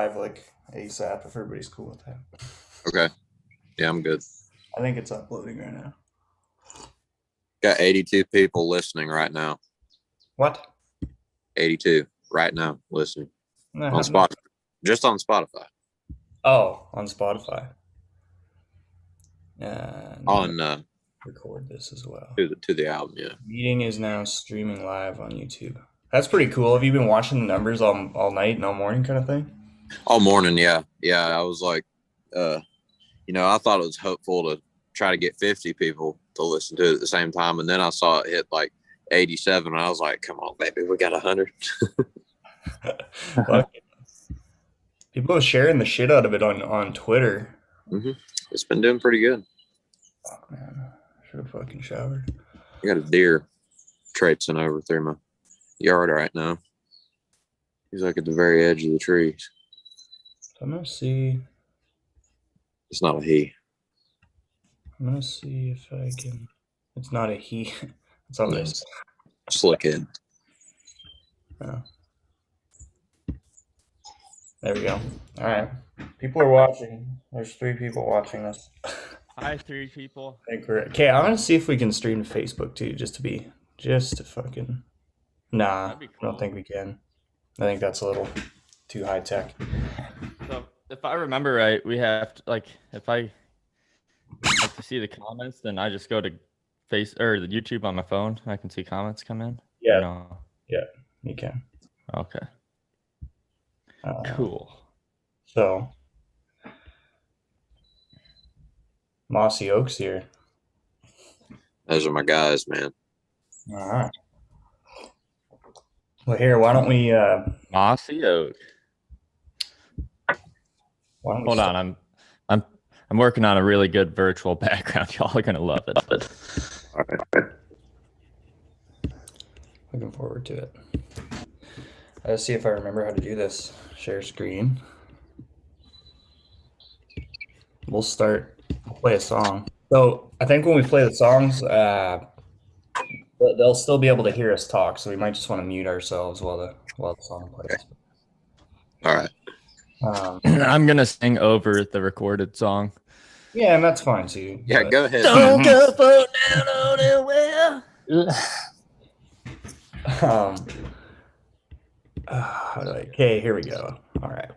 live like ASAP if everybody's cool with that. Okay. Yeah, I'm good. I think it's uploading right now. Got 82 people listening right now. What? 82 right now listening No, on Spotify. Just on Spotify. Oh, on Spotify. On record this as well. to the album, yeah. Meeting is now streaming live on YouTube. That's pretty cool. Have you been watching the numbers all night and all morning kind of thing? All morning, yeah. Yeah, I was like, I thought it was hopeful to try to get 50 people to listen to it at the same time. And then I saw it hit like 87. And I was like, come on, baby, we got 100. People are sharing the shit out of it on Twitter. Mm-hmm. It's been doing pretty good. Fuck, man. I should have fucking showered. I got a deer traipsing over through my yard right now. He's like at the very edge of the trees. So I'm going to see. It's not a he. I'm going to see if I can. It's not a he. It's on this. Slick head. Oh. There we go. All right. People are watching. There's 3 people watching this. Hi, 3 people. I think we're okay. I want to see if we can stream to Facebook too, just to fucking. Nah, Cool. I don't think we can. I think that's a little too high tech. So if I remember right, we have to, if I like to see the comments, then I just go to the YouTube on my phone. I can see comments come in. Yeah. No. Yeah, you can. Okay. Cool. So, Mossy Oaks here. Those are my guys, man. All right. Well, here, why don't we? Mossy Oak. Hold on, I'm working on a really good virtual background. Y'all are gonna love it. All right. Looking forward to it. Let's see if I remember how to do this. Share screen. We'll play a song. So I think when we play the songs, they'll still be able to hear us talk. So we might just want to mute ourselves while the song plays. All right. I'm gonna sing over the recorded song. Yeah, and that's fine too. Yeah, go ahead. Don't go float down on the well. Okay, here we go. All right.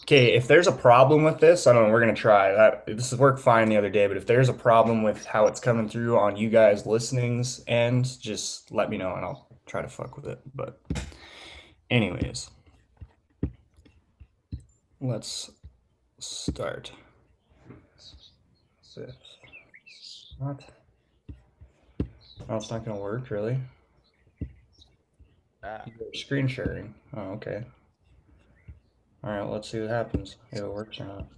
Okay, if there's a problem with this, I don't know, we're going to try that. This has worked fine the other day, but if there's a problem with how it's coming through on you guys listening's end, just let me know and I'll try to fuck with it. But anyways, let's start. What? Oh, it's not going to work, really? Screen sharing. Oh, okay. All right, let's see what happens. If it works or not.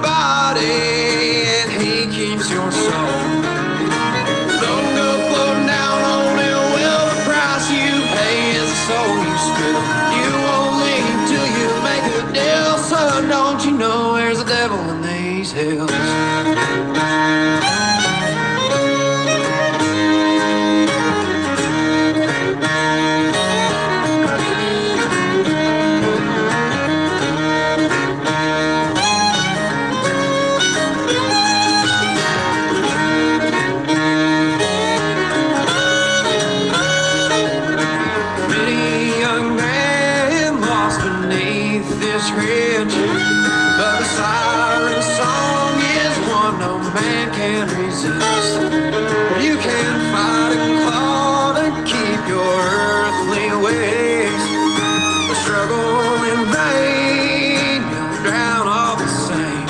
Body and he keeps your soul. Don't go floating down on it. Well, the price you pay is the soul you spill. You won't leave till you make a deal, son. Don't you know there's a devil in these hills? Many young men lost beneath this ridge, but the siren song is one no man can resist. You can fight and claw to keep your earthly ways, but struggle in vain, you'll drown all the same.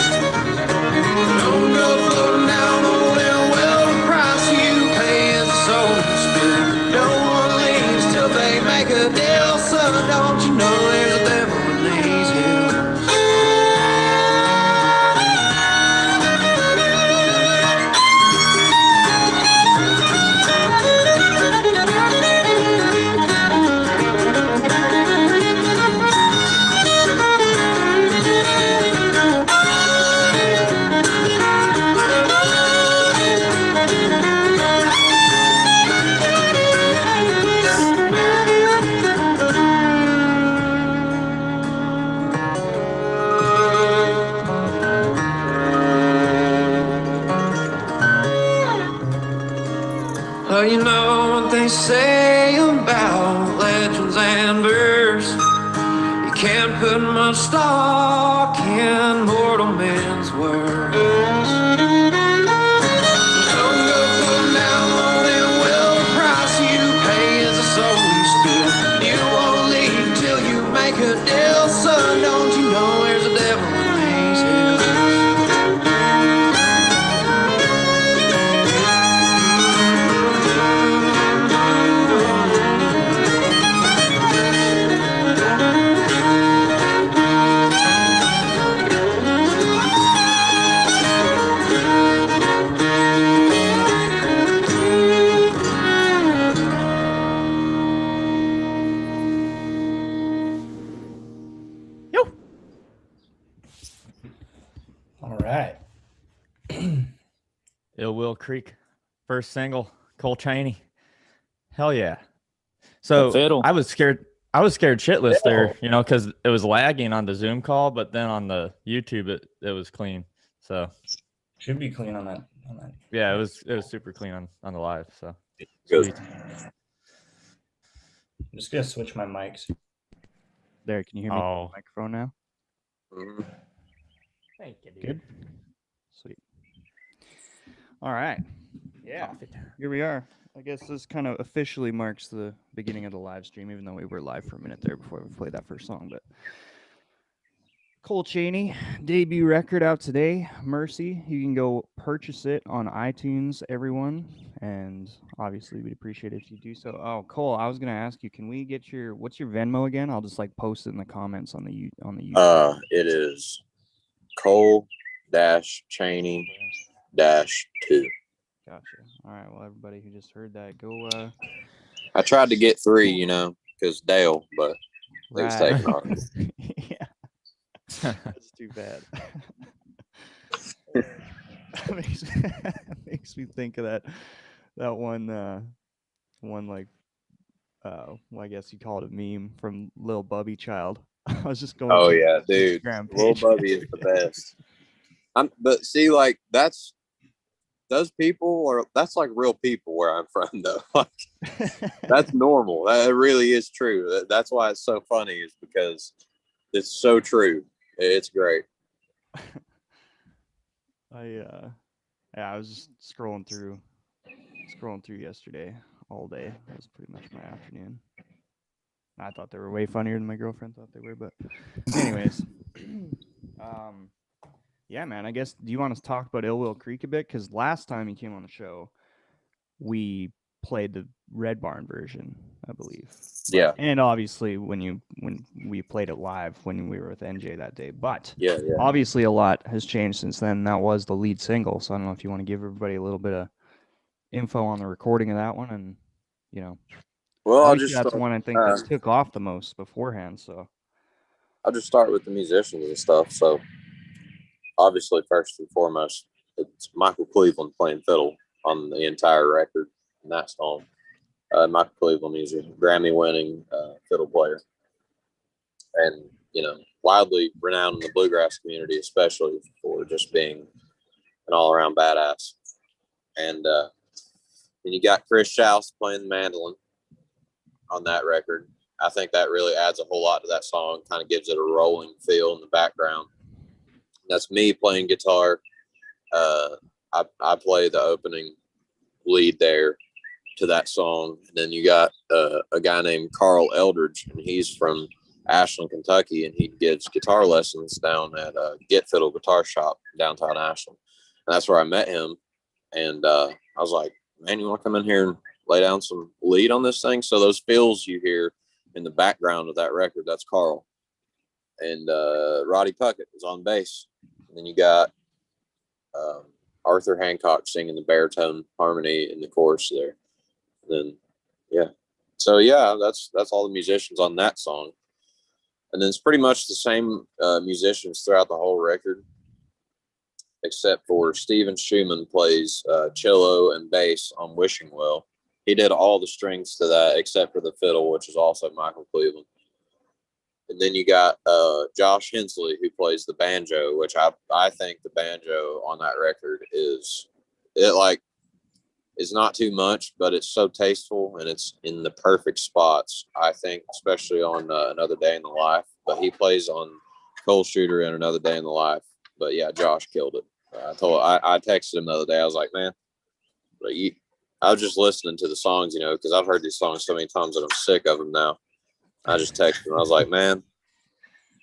Don't go floating down on it. Well, the price you pay is the soul you spill. No one leaves till they make a deal, son. Don't you know there's a devil in these hills? Well, you know what they say about legends and verse. You can't put much stock in mortal men's words. Don't go floating down on it. Well, the price you pay is the soul you spill. You won't leave till you make a deal, son. Don't you know there's a devil in these hills? All right. Ill Will Creek, first single, Cole Chaney. Hell yeah. So Fiddle. I was scared shitless there, Fiddle. you know, because it was lagging on the Zoom call, but then on the YouTube it was clean. So Should be clean on that. yeah, it was super clean on the live. So Good. sweet. I'm just gonna switch my mics. There, can you hear me? Oh. Microphone now? Mhm. Thank you, dude. Good. Sweet. All right. Yeah. Here we are. I guess this kind of officially marks the beginning of the live stream, even though we were live for a minute there before we played that first song. But Cole Chaney, debut record out today, Mercy. You can go purchase it on iTunes, everyone. And obviously, we'd appreciate it if you do so. Oh, Cole, I was gonna ask you, can we get what's your Venmo again? I'll just like post it in the comments on the YouTube. It is Cole-Chaney-2. Gotcha. All right. Well, everybody who just heard that, go. I tried to get 3, you know, because Dale, but it was Right. taken off. Yeah. That's too bad. makes me think of that one like well, I guess you call it a meme from Lil Bubby Child. I was just going Oh through yeah, his dude. Instagram Lil page Bubby is the best. But see, like that's like real people where I'm from though. Like that's normal. That really is true. That's why it's so funny, is because it's so true. It's great. I was just scrolling through yesterday all day. That was pretty much my afternoon. I thought they were way funnier than my girlfriend thought they were, but anyways. Yeah, man, I guess, do you want to talk about Ill Will Creek a bit? Because last time you came on the show, we played the Red Barn version, I believe. Yeah. And obviously when we played it live when we were with NJ that day. But Yeah. obviously a lot has changed since then. That was the lead single. So I don't know if you want to give everybody a little bit of info on the recording of that one, and Well, obviously that's the one I think that took off the most beforehand. So I'll just start with the musicians and stuff. So obviously, first and foremost, it's Michael Cleveland playing fiddle on the entire record in that song. Michael Cleveland is a Grammy-winning fiddle player, and widely renowned in the bluegrass community, especially for just being an all-around badass. And then you got Chris Schaus playing the mandolin on that record. I think that really adds a whole lot to that song, kind of gives it a rolling feel in the background. That's me playing guitar. I play the opening lead there to that song. And then you got a guy named Carl Eldridge, and he's from Ashland, Kentucky, and he gives guitar lessons down at Get Fiddle Guitar Shop downtown Ashland. And that's where I met him. And I was like, man, you want to come in here and lay down some lead on this thing? So those fills you hear in the background of that record, that's Carl. And Roddy Puckett is on bass. And then you got Arthur Hancock singing the baritone harmony in the chorus there. And then, yeah. So, yeah, that's all the musicians on that song. And then it's pretty much the same musicians throughout the whole record, except for Steven Schumann plays cello and bass on Wishing Well. He did all the strings to that except for the fiddle, which is also Michael Cleveland. And then you got Josh Hensley, who plays the banjo, which I think the banjo on that record is not too much, but it's so tasteful and it's in the perfect spots, I think, especially on Another Day in the Life. But he plays on Coal Shooter and Another Day in the Life. But yeah, Josh killed it. I texted him the other day. I was like, man, I was just listening to the songs, because I've heard these songs so many times that I'm sick of them now. I just texted him. I was like, man,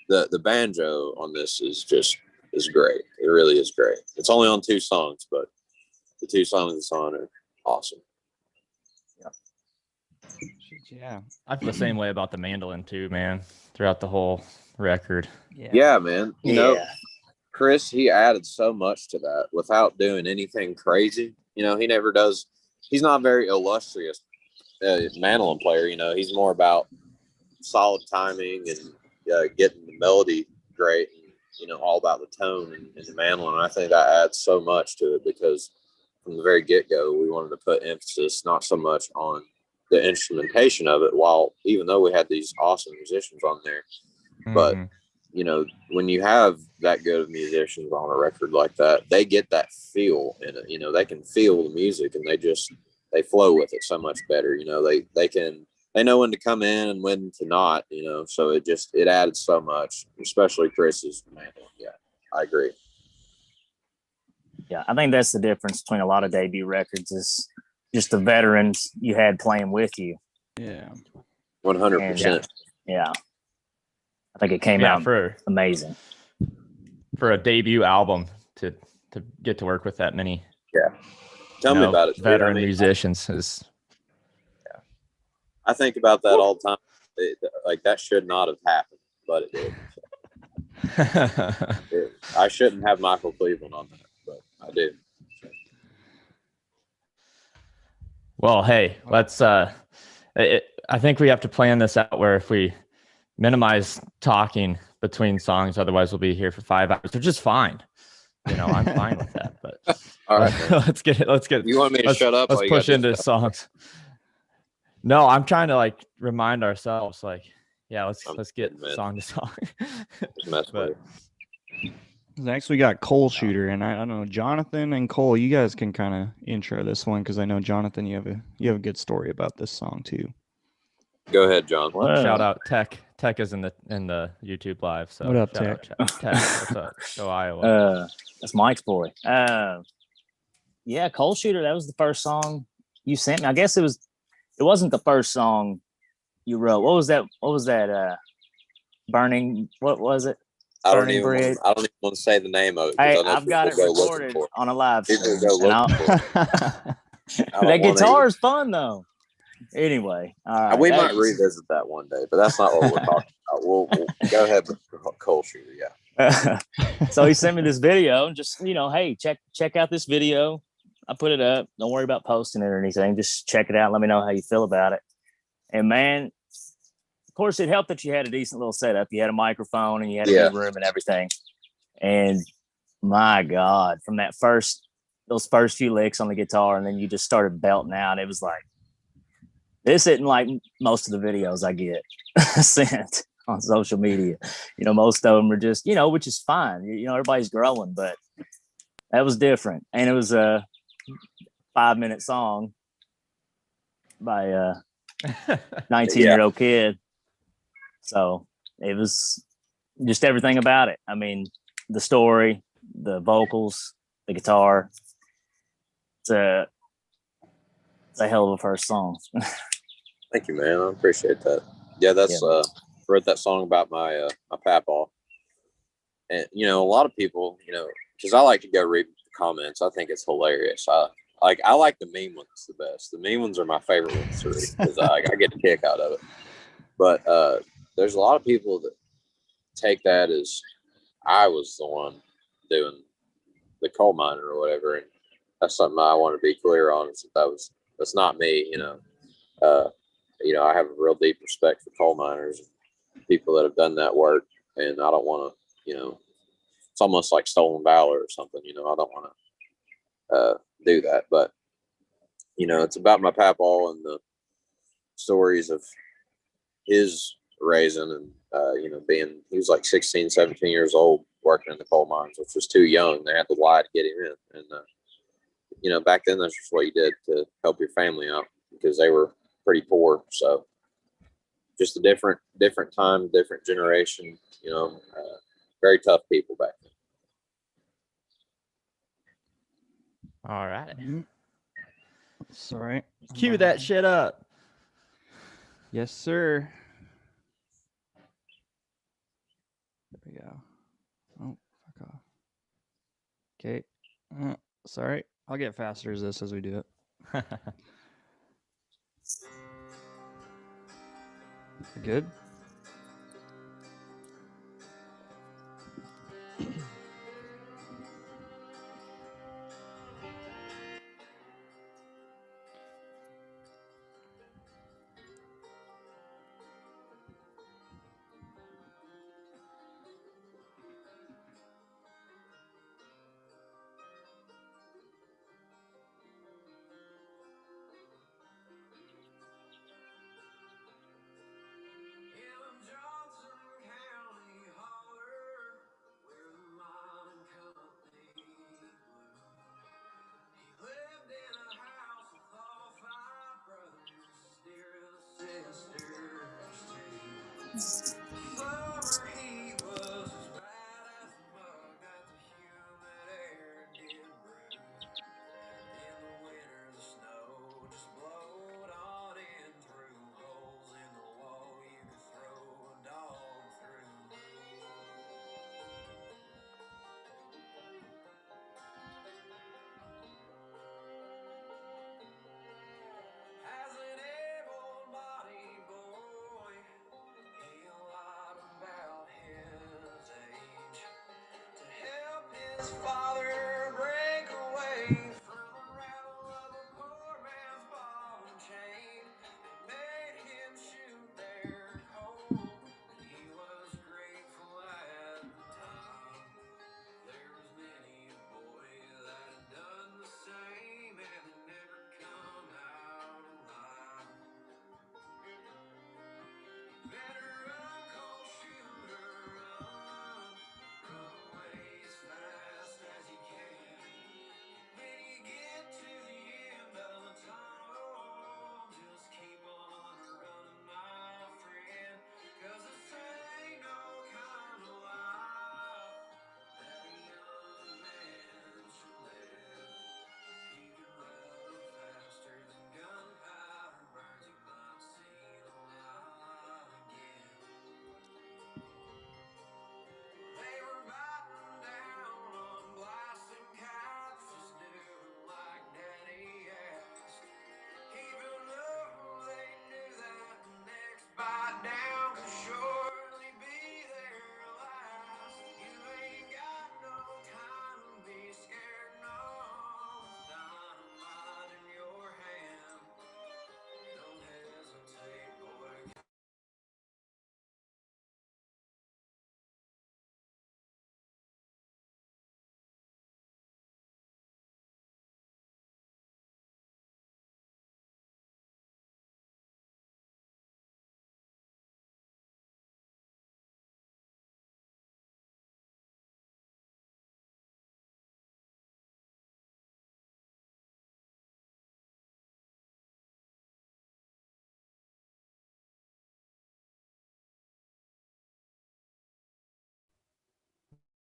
the banjo on this is great. It really is great. It's only on 2 songs, but the 2 songs it's on are awesome. yeah, I feel the same way about the mandolin too, man, throughout the whole record. Yeah, man. You know, Chris, he added so much to that without doing anything crazy. He never does. He's not very illustrious mandolin player. He's more about solid timing and getting the melody great, and all about the tone and the mandolin. And I think that adds so much to it, because from the very get-go, we wanted to put emphasis not so much on the instrumentation of it, even though we had these awesome musicians on there, but when you have that good of musicians on a record like that, they get that feel in it. They can feel the music, and they flow with it so much better. They know when to come in and when to not. So it added so much, especially Chris's mandolin. Yeah, I agree. Yeah, I think that's the difference between a lot of debut records is just the veterans you had playing with you. Yeah, 100%. Yeah. I think it came out amazing for a debut album to get to work with that many. Yeah, tell me about it. Veteran musicians is. Yeah, I think about that all the time. That should not have happened, but it did. I shouldn't have Michael Cleveland on that, but I did. Well, hey, let's. I think we have to plan this out where if we minimize talking between songs, otherwise we'll be here for 5 hours, which is fine. I'm fine with that. But all right, let's get. You want me to shut up? Let's push into songs. No, I'm trying to remind ourselves, let's get song to song. But next we got Coal Shooter, and I don't know, Jonathan and Cole, you guys can kind of intro this one, because I know, Jonathan, you have a good story about this song too. Go ahead, John. Wow. Shout out Tech. Tech is in the YouTube live. So what up, Tech? Tech? What's up? Go Iowa. That's Mike's boy. Yeah, Coal Shooter. That was the first song you sent me. I guess it wasn't the first song you wrote. What was that? Burning. What was it? I don't even want to say the name of it. Hey, I've got it recorded on a live stream. That guitar is fun though. Anyway, all right. We might revisit that one day, but that's not what we're talking about. We'll go ahead with Coal Shooter. Yeah. So he sent me this video and just, hey, check out this video. I put it up. Don't worry about posting it or anything. Just check it out. Let me know how you feel about it. And man, of course, it helped that you had a decent little setup. You had a microphone and you had a good room and everything. And my God, from those first few licks on the guitar, and then you just started belting out. It was like, this isn't like most of the videos I get sent on social media. Most of them are just, which is fine. Everybody's growing, but that was different. And it was a 5-minute song by a 19-year-old kid. So it was just everything about it. I mean, the story, the vocals, the guitar. It's a hell of a first song. Thank you, man. I appreciate that. Yeah, that's wrote that song about my my papaw. And a lot of people, because I like to go read the comments. I think it's hilarious. I like the meme ones the best. The meme ones are my favorite ones to read because I get a kick out of it. But there's a lot of people that take that as I was the one doing the coal miner or whatever, and that's something I want to be clear on. Is that's not me. I have a real deep respect for coal miners, people that have done that work, and I don't want to. It's almost like stolen valor or something. I don't want to do that, but it's about my papaw and the stories of his raising and he was like 16, 17 years old working in the coal mines, which was too young. They had to lie to get him in, and back then that's just what you did to help your family out because they were pretty poor. So just a different time, different generation, very tough people back then. All right. Sorry. Cue that shit up. Yes, sir. There we go. Oh, fuck off. Okay. Sorry. I'll get faster as we do it. Good.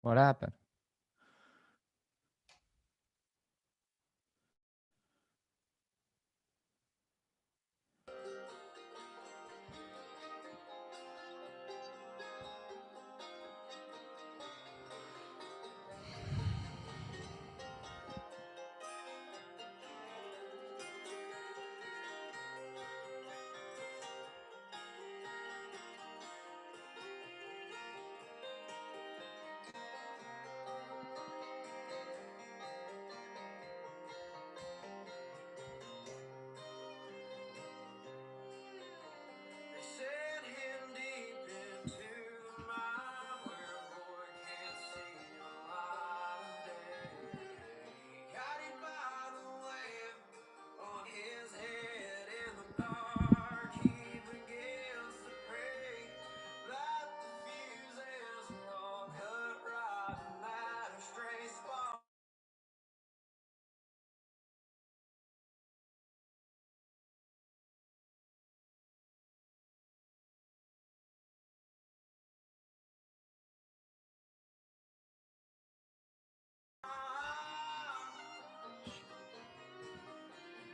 What happened? They sent him deep into the mine where a boy can't see a light of day. Got him by the lamp on his head in the dark. He begins to pray that the fuses are all cut right and that a stray spark.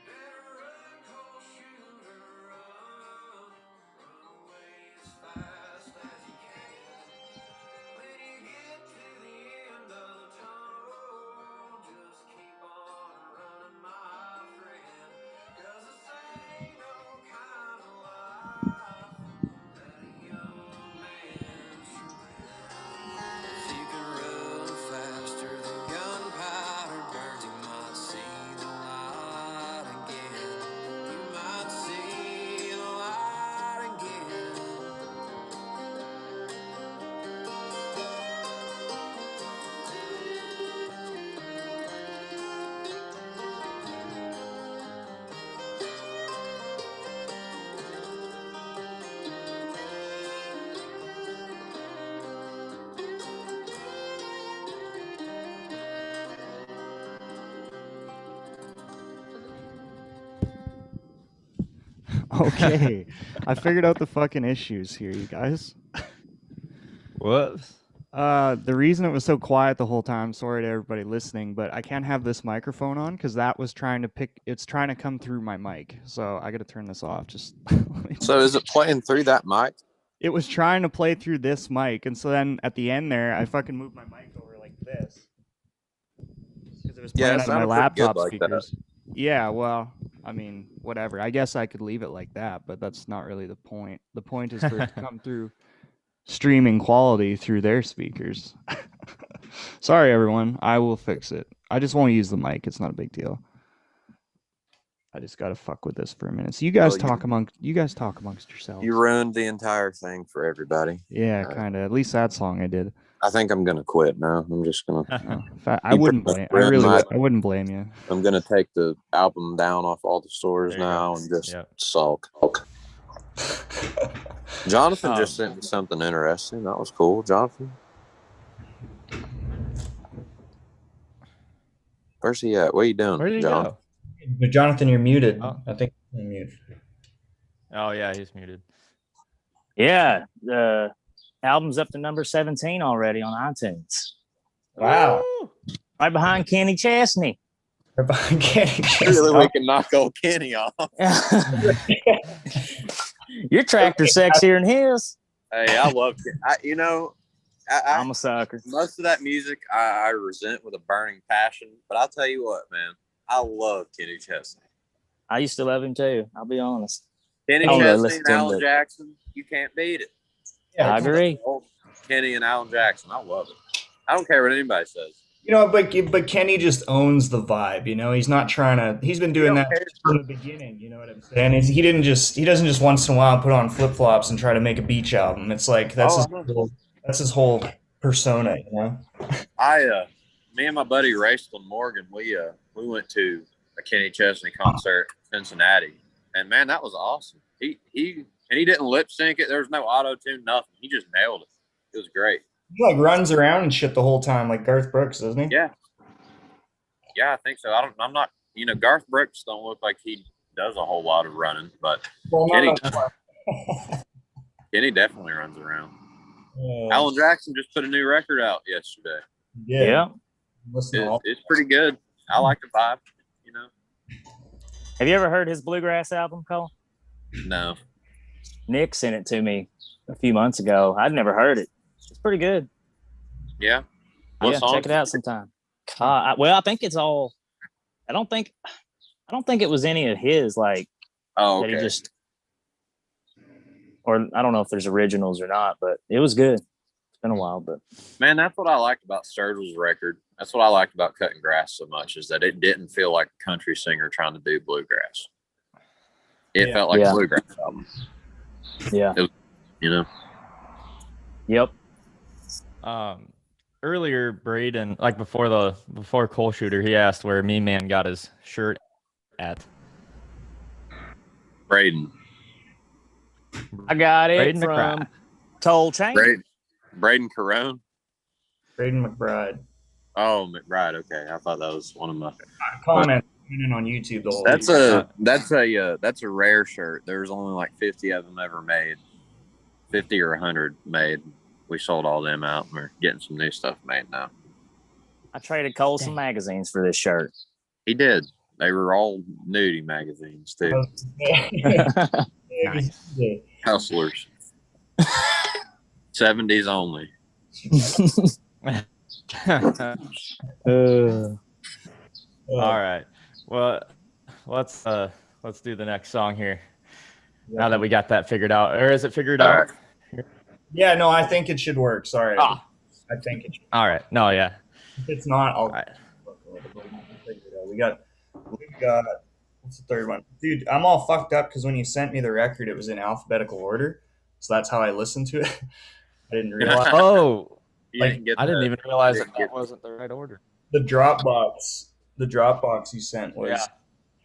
Better run, cold shooter, run. Run away as fast as you can. When you get to the end of the tunnel, just keep on running, my friend. 'Cause this ain't no kind of life that a young man should live. If you can run faster than gunpowder burns, you might see the light again. You might see the light again. Okay, I figured out the fucking issues here, you guys. Whoops. The reason it was so quiet the whole time, sorry to everybody listening, but I can't have this microphone on because that was it's trying to come through my mic. So I got to turn this off. Just So is it playing through that mic? it was trying to play through this mic, and so then at the end there, I fucking moved my mic over like this because it was Yeah, playing it out of my sounded pretty good laptop like that. speakers. Yeah, well, I mean, whatever. I guess I could leave it like that, but that's not really the point. The point is for it to come through streaming quality through their speakers. Sorry, everyone. I will fix it. I just won't use the mic. It's not a big deal. I just gotta fuck with this for a minute. So you guys Well, talk amongst yourselves. You ruined the entire thing for everybody. Yeah, kind of. At least that song I did. I think I'm gonna quit now. I'm just gonna. In fact, I wouldn't blame. I wouldn't blame you. I'm gonna take the album down off all the stores There you now go. and just Yep. sulk. Jonathan just sent me something interesting. That was cool, Jonathan. Where's he at? What are you doing, Where did he John? go? But Jonathan, you're muted. Oh. I think you're muted. Oh yeah, he's muted. Yeah, the album's up to number 17 already on iTunes. Wow. Woo! Right behind Kenny Chesney. Really, we can knock old Kenny off. Your tractor sexier than his. Hey, I love it. I'm a sucker. Most of that music I resent with a burning passion. But I'll tell you what, man, I love Kenny Chesney. I used to love him too. I'll be honest. Kenny I don't know, Chesney listen and to him, Alan but- Jackson, you can't beat it. I agree. Kenny and Alan Jackson, I love it. I don't care what anybody says. But Kenny just owns the vibe. He's not trying to. He's been doing that from the beginning. You know what I'm saying? He doesn't just once in a while put on flip flops and try to make a beach album. It's like that's his whole persona. Me and my buddy Raceland Morgan, we went to a Kenny Chesney concert in Cincinnati, and man, that was awesome. He didn't lip sync it. There was no auto tune, nothing. He just nailed it. It was great. He runs around and shit the whole time like Garth Brooks, doesn't he? Yeah, I think so. I'm not. Garth Brooks don't look like he does a whole lot of running, but Kenny definitely runs around. Alan Jackson just put a new record out yesterday. Yeah. Listen to all. It's pretty good. I like the vibe. You know. Have you ever heard his bluegrass album, Cole? No. Nick sent it to me a few months ago. I'd never heard it. It's pretty good. Yeah. Yeah, check it out sometime. Well, I think it's all. I don't think it was any of his like. Oh, that okay. he just. Or I don't know if there's originals or not, but it was good. It's been a while, but Man, that's what I liked about Sturgill's record. That's what I liked about Cutting Grass so much, is that it didn't feel like a country singer trying to do bluegrass. It felt like a bluegrass album. Yeah. You know. Yep. Earlier, Braden, like before Coal Shooter, he asked where Me Man got his shirt at. Braden. I got it Braden from McBride. Toll Chaney. Braden Carone. Braden McBride. Oh, McBride. Okay, I thought that was one of my Comment on YouTube the whole that's a rare shirt. There's only like 50 of them ever made. 50 or 100 made. We sold all them out, and we're getting some new stuff made now. I traded Cole some magazines for this shirt. He did. They were all nudie magazines too. Nice. Hustlers. 70s only. All right. Well, let's do the next song here. Now that we got that figured out, or is it figured All out? right. Yeah, no, I think it should work. Sorry. I think it should. All right. No, yeah. If it's not, I'll. All right. We got. What's the third one, dude? I'm all fucked up because when you sent me the record, it was in alphabetical order, so that's how I listened to it. I didn't realize. Oh, You didn't get I didn't the- even realize didn't that get- wasn't the right order. The Dropbox you sent was Yeah.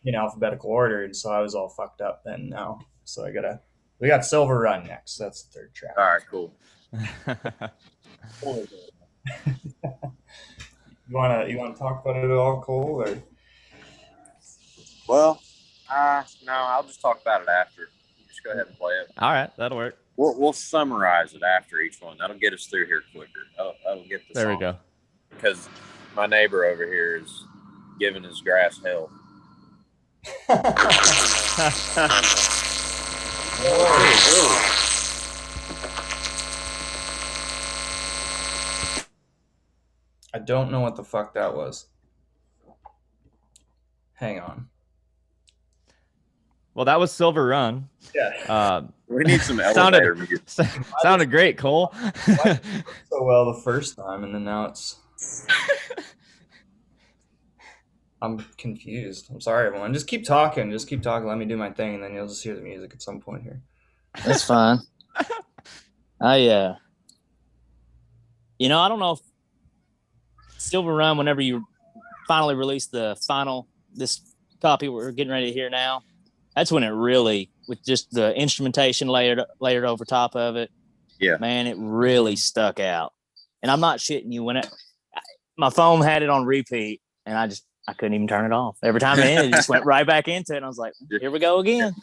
in alphabetical order, and so I was all fucked up then now. So we got Silver Run next. That's the third track. All right, cool. You wanna talk about it at all, Cole? Or Well, no, I'll just talk about it after. Just go ahead and play it. All right, that'll work. We'll summarize it after each one. That'll get us through here quicker. That'll get the There we song. go. Because my neighbor over here is giving his grass hell. I don't know what the fuck that was. Hang on. Well, that was Silver Run. Yeah. We need some elevator music. Sounded great, Cole. So well the first time, and then now it's. I'm confused. I'm sorry, everyone. Just keep talking. Let me do my thing, and then you'll just hear the music at some point here. That's fine. I don't know if Silver Run, whenever you finally release this copy we're getting ready to hear now, that's when it really, with just the instrumentation layered over top of it. Yeah. Man, it really stuck out. And I'm not shitting you. My phone had it on repeat, and I couldn't even turn it off. Every time it ended, it just went right back into it. And I was like, here we go again.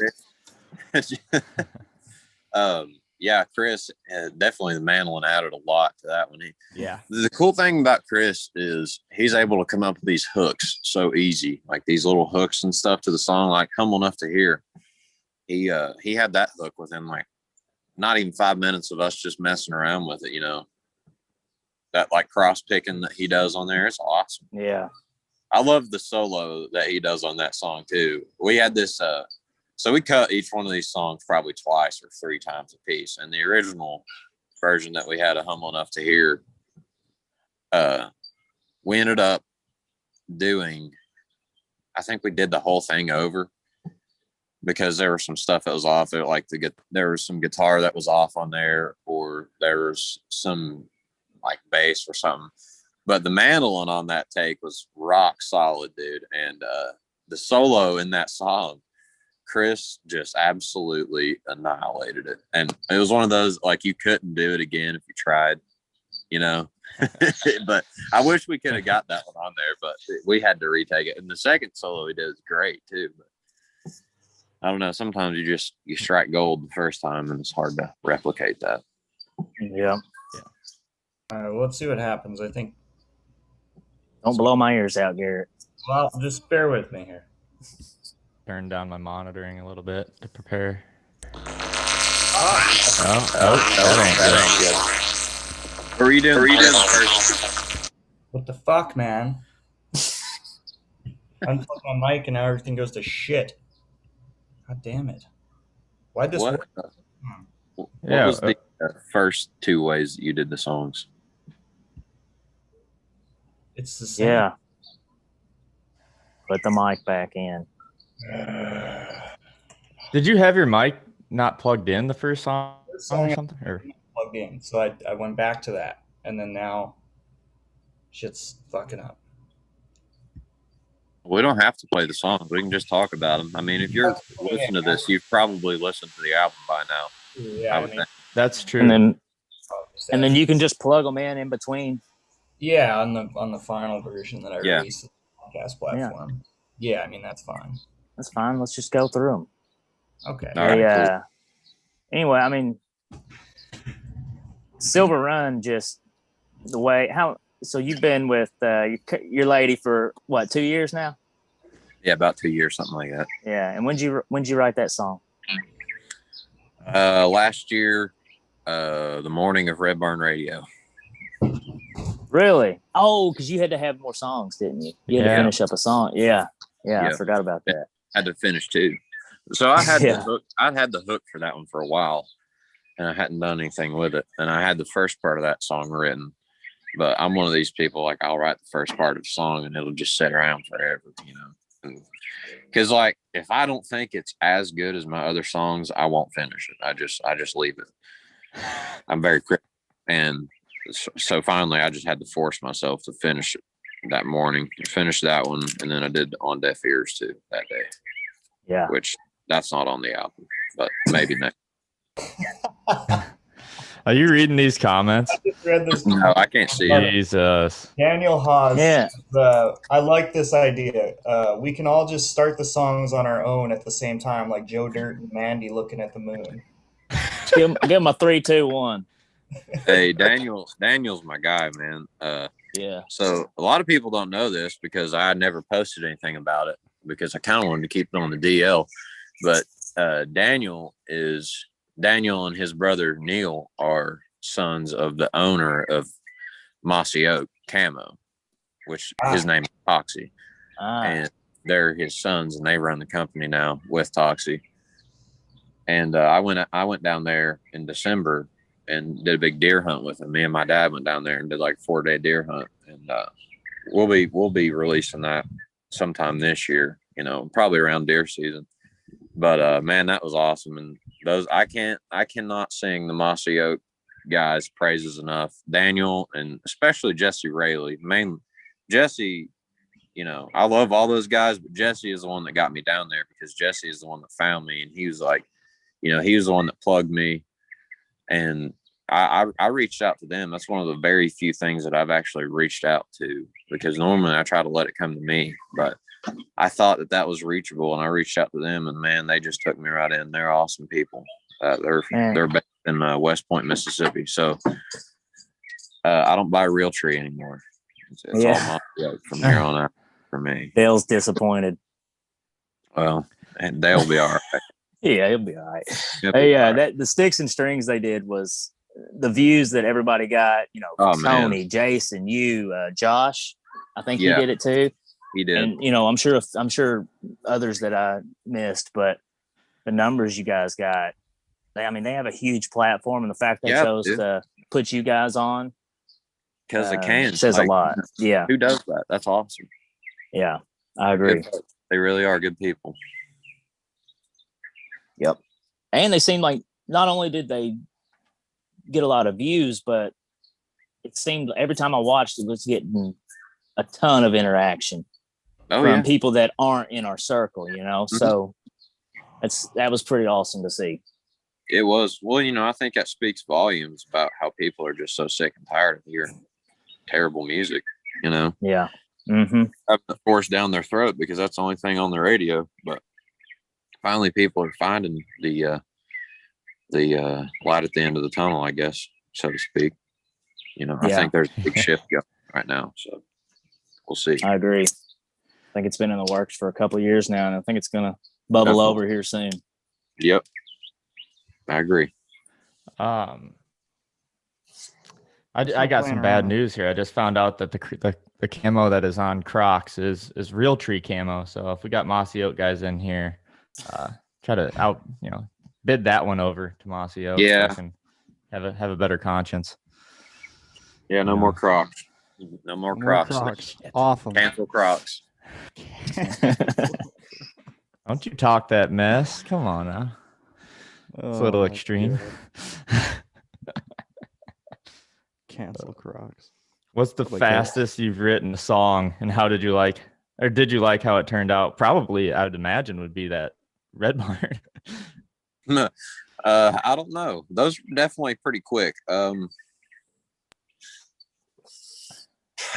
Yeah, Chris, definitely the mandolin added a lot to that one. Yeah. The cool thing about Chris is he's able to come up with these hooks so easy, like these little hooks and stuff to the song, like Humble Enough to Hear. He had that hook within like not even 5 minutes of us just messing around with it, you know. That like cross picking that he does on there, it's awesome. Yeah. I love the solo that he does on that song too. We had this so we cut each one of these songs probably twice or 3 times a piece. And the original version that we had, a Humble Enough to Hear, we ended up doing, I think we did the whole thing over because there was some stuff that was off there. Like there was some guitar that was off on there, or there was some like bass or something. But the mandolin on that take was rock solid, dude. And the solo in that song, Chris just absolutely annihilated it. And it was one of those, like, you couldn't do it again if you tried, you know. But I wish we could have got that one on there, but we had to retake it. And the second solo he did is great too. But I don't know. Sometimes you strike gold the first time, and it's hard to replicate that. Yeah. All right, well, let's see what happens. I think. Don't blow my ears out, Garrett. Well, just bear with me here. Turn down my monitoring a little bit to prepare. That ain't good. What are you doing? What the fuck, man? Unplug my mic and now everything goes to shit. God damn it! Why'd this work? What Yeah, was the first two ways that you did the songs? It's the same. Yeah. Put the mic back in. Did you have your mic not plugged in the first song First or song something? Or plugged in, so I went back to that, and then now shit's fucking up. We don't have to play the songs. We can just talk about them. I mean, if you're listening to this, you've probably listened to the album by now. Yeah, I would think. that's true. And then you can just plug them in between. yeah, on the final version that I Yeah. released on the podcast platform. Yeah, I mean that's fine. That's fine. Let's just go through them. Okay. All right, cool. Anyway, I mean, Silver Run, just the way how. So you've been with your lady for what, 2 years now? Yeah, about 2 years, something like that. Yeah. And when'd you write that song? Last year, the morning of Red Barn Radio. Really? Oh, because you had to have more songs, didn't you? You had to Yeah. finish up a song. Yeah. Yeah. I forgot about that. Had to finish too. So I had Yeah. the hook. I had the hook for that one for a while, and I hadn't done anything with it. And I had the first part of that song written, but I'm one of these people, like, I'll write the first part of the song and it'll just sit around forever, you know. Because like, if I don't think it's as good as my other songs, I won't finish it. I just leave it. I'm very critical, and so finally, I just had to force myself to finish it that morning. Finish that one, and then I did On Deaf Ears too that day. Yeah. Which that's not on the album, but maybe next. Are you reading these comments? I just read this. No, I can't see it. Jesus. Daniel Haas. Yeah. I like this idea. We can all just start the songs on our own at the same time, like Joe Dirt and Mandy looking at the moon. Give him a 3, 2, 1. Hey, Daniel's my guy, man. Yeah. So a lot of people don't know this because I never posted anything about it because I kind of wanted to keep it on the DL. But Daniel and his brother Neil are sons of the owner of Mossy Oak Camo, which his name is Toxie. And they're his sons, and they run the company now with Toxie. And I went down there in December and did a big deer hunt with him. Me and my dad went down there and did like a 4-day deer hunt, and we'll be releasing that sometime this year, you know, probably around deer season. But man, that was awesome. And those I cannot sing the Mossy Oak guys praises enough. Daniel and especially Jesse Rayleigh. Mainly Jesse, you know, I love all those guys, but Jesse is the one that got me down there because Jesse is the one that found me, and he was like, you know, he was the one that plugged me. And I reached out to them. That's one of the very few things that I've actually reached out to, because normally I try to let it come to me, but I thought that was reachable, and I reached out to them, and man, they just took me right in. They're awesome people. They're based in West Point, Mississippi. So I don't buy Realtree anymore. It's all Mossy from here on out for me. Dale's disappointed. Well, and they'll be all right. Yeah, he'll be all right. He'll be all right. That the Sticks and Strings they did was the views that everybody got. You know, Tony, man. Jason, you, Josh. I think Yeah. he did it too. He did. And you know, I'm sure others that I missed, but the numbers you guys got, they have a huge platform, and the fact they chose to put you guys on because they can says a lot. Yeah, who does that? That's awesome. Yeah, I agree. They really are good people. Yep. And they seemed like not only did they get a lot of views, but it seemed every time I watched it was getting a ton of interaction from people that aren't in our circle, you know? Mm-hmm. So that was pretty awesome to see. It was. Well, you know, I think that speaks volumes about how people are just so sick and tired of hearing terrible music, you know? Yeah. Mm-hmm. Having it forced down their throat because that's the only thing on the radio. But finally people are finding the light at the end of the tunnel, I guess, so to speak. I Yeah. think there's a big shift going right now. So we'll see. I agree. I think it's been in the works for a couple of years now, and I think it's going to bubble Definitely. over here soon. Yep. I agree. I got some bad news here. I just found out that the camo that is on Crocs is real tree camo. So if we got Mossy Oak guys in here, try to bid that one over to Mossy Oak. Yeah. So I can have a better conscience. Yeah. No more Crocs. No more Crocs. Off them. Cancel Crocs. Don't you talk that mess? Come on now. It's a little extreme. Cancel Crocs. What's the fastest you've written a song, and how did you like how it turned out? Probably, I would imagine, would be that Red Barn. I don't know. Those are definitely pretty quick.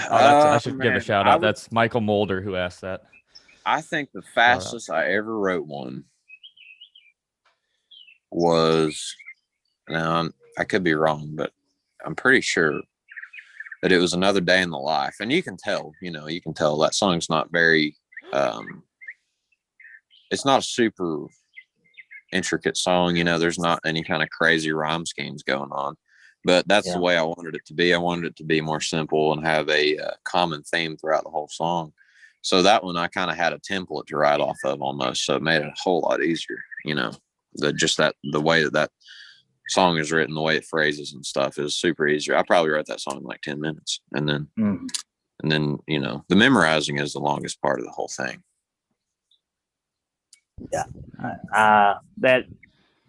I should give a shout out. That's Michael Mulder who asked that. I think the fastest I ever wrote one was, now I could be wrong, but I'm pretty sure that it was Another Day in the Life. And you can tell that song's not very, it's not a super intricate song. There's not any kind of crazy rhyme schemes going on, but that's the way I wanted it to be. I wanted it to be more simple and have a common theme throughout the whole song. So that one, I kind of had a template to write off of almost. So it made it a whole lot easier, the way that song is written, the way it phrases and stuff is super easier. I probably wrote that song in like 10 minutes. And then, the memorizing is the longest part of the whole thing. Yeah. That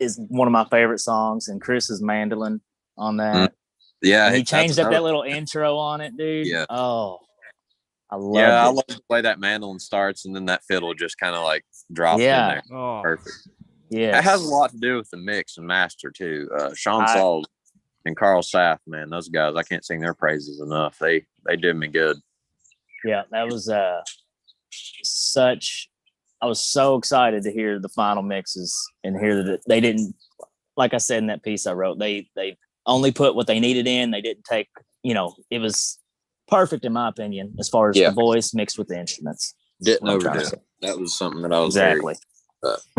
is one of my favorite songs, and Chris's mandolin on that. Yeah. And he changed up that little intro on it, dude. Yeah. Oh, I love it. I love the way that mandolin starts and then that fiddle just kind of like drops in there. Oh. Perfect. Yeah. It has a lot to do with the mix and master too. Sean Saul and Carl Saff, man, those guys, I can't sing their praises enough. They did me good. Yeah, that was I was so excited to hear the final mixes and hear that they didn't, like I said in that piece I wrote, they only put what they needed in. They didn't take, it was perfect in my opinion as far as the voice mixed with the instruments. Didn't overdo it. That was something that I was very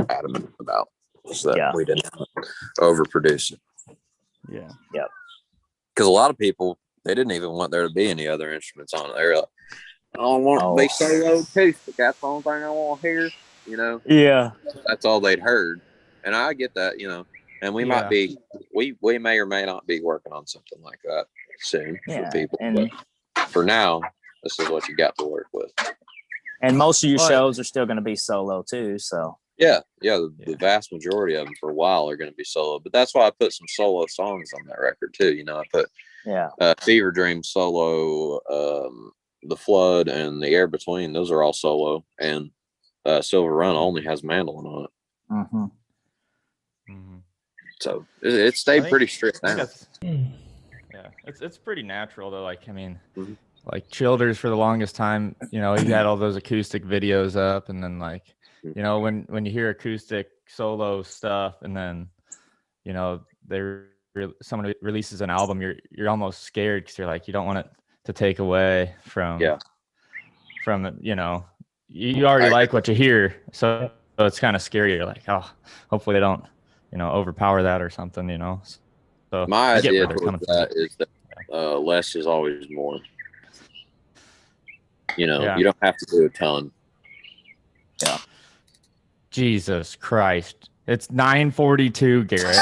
adamant about, so that we didn't overproduce it. Yeah. Yep. Because a lot of people, they didn't even want there to be any other instruments on it. They're like, I don't want to be solo acoustic. That's the only thing I want to hear. Yeah. That's all they'd heard, and I get that. And we might be, we may or may not be working on something like that soon for people. And but for now, this is what you got to work with. And most of your shows are still going to be solo too. So the vast majority of them for a while are going to be solo. But that's why I put some solo songs on that record too. I put Fever Dream solo, The Flood, and The Air Between. Those are all solo, and Silver Run only has mandolin on it. Mm-hmm. Mm-hmm. So it stayed pretty stripped down. Yeah, it's pretty natural though. Like like Childers for the longest time, he had all those acoustic videos up, and then when you hear acoustic solo stuff, and then someone releases an album, you're almost scared because you're like, you don't want it to take away from it. You already like what you hear, so it's kind of scary. You're like, oh, hopefully they don't overpower that or something. So my idea towards that is that less is always more. You don't have to do a ton. Yeah. Jesus Christ. It's 9:42, Garrett.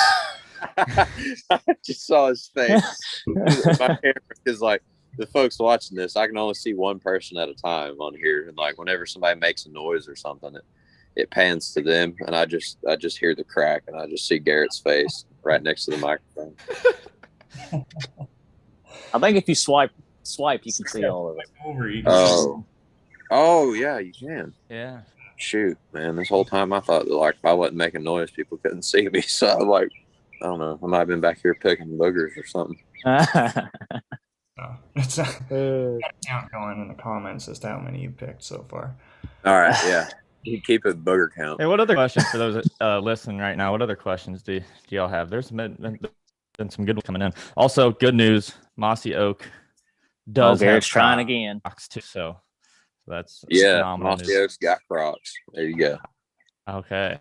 I just saw his face. My camera is like, the folks watching this, I can only see one person at a time on here. And like whenever somebody makes a noise or something, it pans to them, and I just hear the crack, and I just see Garrett's face right next to the microphone. I think if you swipe, you can see all of it. Oh yeah, you can. Yeah. Shoot, man, this whole time I thought that like if I wasn't making noise, people couldn't see me. So I'm like, I don't know, I might have been back here picking boogers or something. It's got a count going in the comments as to how many you picked so far. All right, yeah. You keep a booger count. Hey, what other questions for those listening right now? What other questions do y'all have? There's been been some good ones coming in. Also, good news: Mossy Oak does have Garrett's trying Crocs again. too. So that's Yeah, phenomenal Mossy news. Oak's got Crocs. There you go. Okay.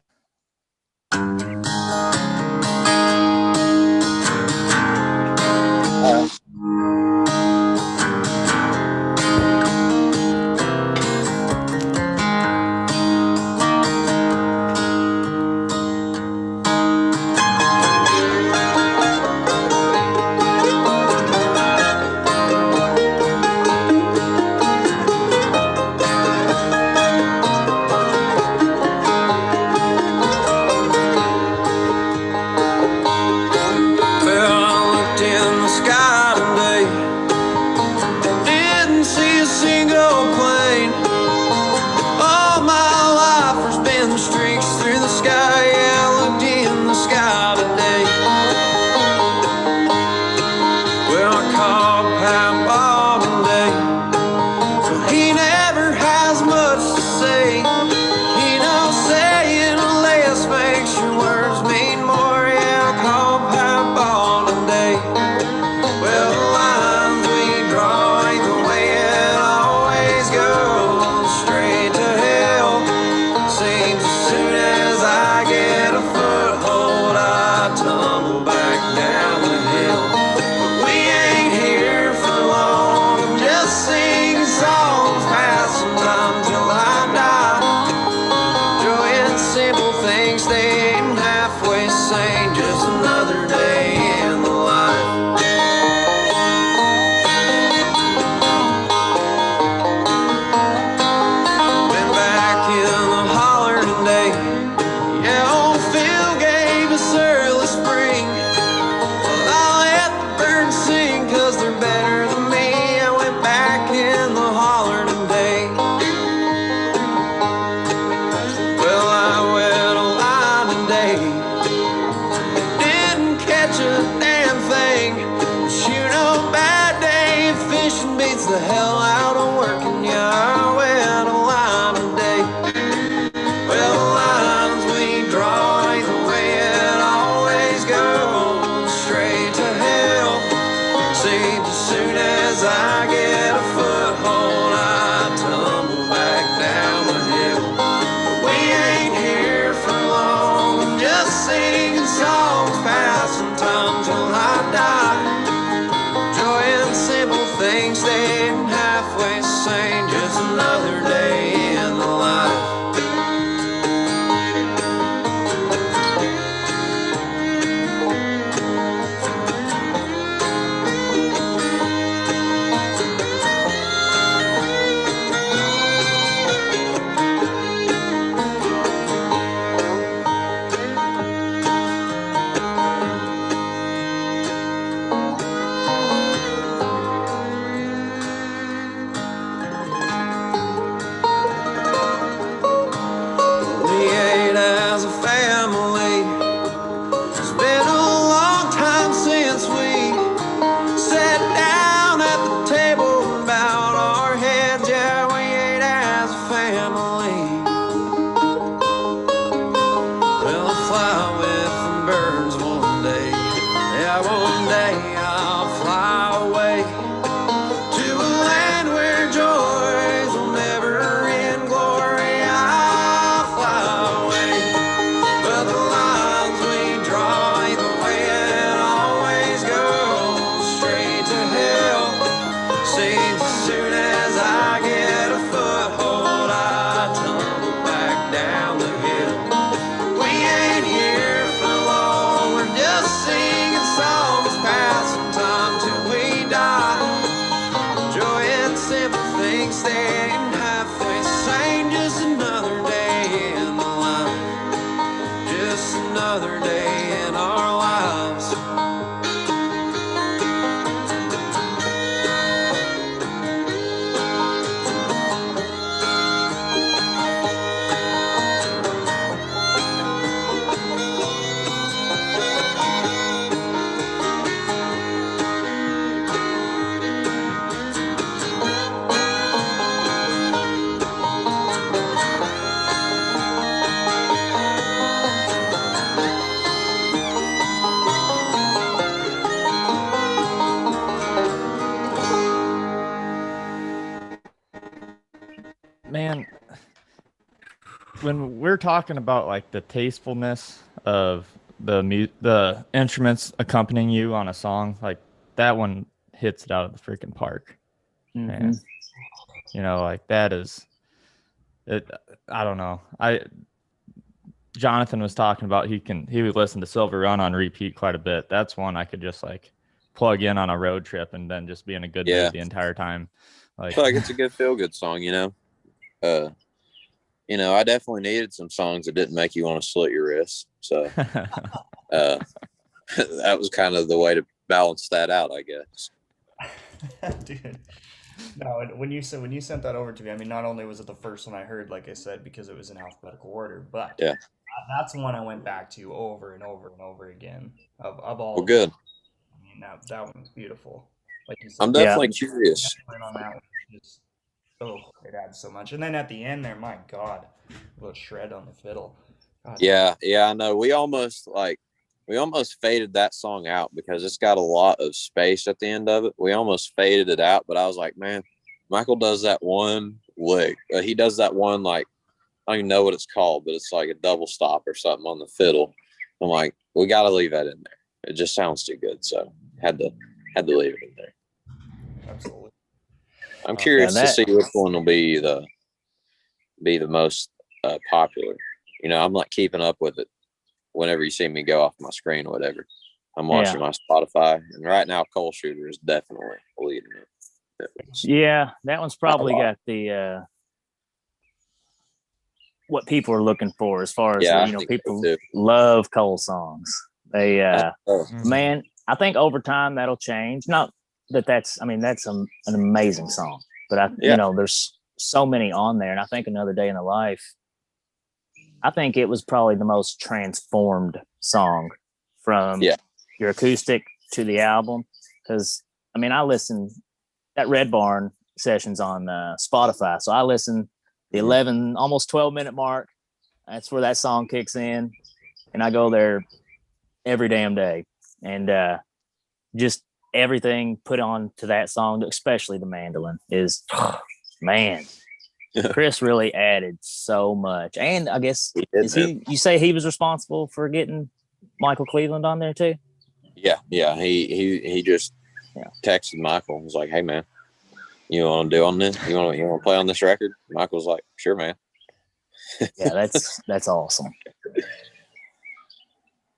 Well, I looked in the sky today, didn't see a single plane. All my life there's been streaks through the sky. Yeah, I looked in the sky today. Well, I called Pat Bob today. Well, he never has much to say. You know, saying less makes your words mean more. Yeah, I called Pat Bob today. Well, the lines we draw ain't the way it always goes, straight to hell. Seems as soon as I get a foothold, I tumble back down the hill. But we ain't here for long. I'm just singing songs, passing time till I die. Joy in simple things, they ain't halfway sane. Just another day in the life. Been back in the holler today. Yeah, old Phil gave us early spring. Well, I let the birds sing 'cause they're better than me. I went back in the holler today. Well, I wet a line today. Didn't catch a damn thing. But you know, bad day fishing beats the hell out of working. Yeah, I wet a line today. Well, the lines we draw ain't the way it always goes, straight to hell. Seems as soon as I get a foothold, I tumble back down the hill. But we ain't here for long. I'm just singing songs, passing time till I die. Joy in simple things, they ain't halfway sane. Just another day in the life. We ate as a family. It's been a long time since we sat down at the table and bowed our heads. Yeah, we ate as a family. Well, I'll fly with the birds one day. Yeah, one day I'll fly away to a land where joys will never end. Glory, I'll fly away. But the lines we draw ain't the way it always goes, straight to hell. Seems as soon as I get a foothold, I tumble back down the hill. We ain't here for long. We're just singing songs, passing time till we die. Joy in simple things, they ain't halfway sane. Just another day in the life. Just another day in our lives. when we're talking about like the tastefulness of the instruments accompanying you on a song, like that one hits it out of the freaking park. Man. You know, like that is it. I don't know. Jonathan was talking about he would listen to Silver Run on repeat quite a bit. That's one I could just like plug in on a road trip and then just be in a good mood the entire time. I feel like it's a good feel good song, you know. I definitely needed some songs that didn't make you want to slit your wrists. So that was kind of the way to balance that out, I guess. Dude. No, when you sent that over to me, I mean, not only was it the first one I heard, like I said, because it was in alphabetical order, but that's the one I went back to over and over and over again. Of all, well, good. I mean, that one was beautiful. Like you said, I'm definitely curious. On that one, just, it adds so much. And then at the end there, my God, a little shred on the fiddle. God. Yeah, I know. We almost faded that song out because it's got a lot of space at the end of it. We almost faded it out, but I was like, man, Michael does that one lick. He does that one, like, I don't even know what it's called, but it's like a double stop or something on the fiddle. I'm like, we got to leave that in there. It just sounds too good, so had to leave it in there. Absolutely. I'm curious to see which one will be the most popular. You know, I'm not keeping up with it. Whenever you see me go off my screen or whatever, I'm watching my Spotify, and right now Coal Shooter is definitely leading it. Yeah, that one's probably got the what people are looking for as far as people love Cole songs. They man, I think over time that'll change. Not that that's an amazing song, but there's so many on there, and I think Another Day in the Life, I think it was probably the most transformed song from your acoustic to the album. Because, I listened, that Red Barn session's on Spotify. So I listen the 11, almost 12-minute mark. That's where that song kicks in. And I go there every damn day. And just everything put on to that song, especially the mandolin, is, man. Chris really added so much, and I guess you say he was responsible for getting Michael Cleveland on there too? Yeah. He just texted Michael. He was like, "Hey man, you want to do on this? You want to play on this record?" Michael was like, "Sure, man." Yeah, that's awesome.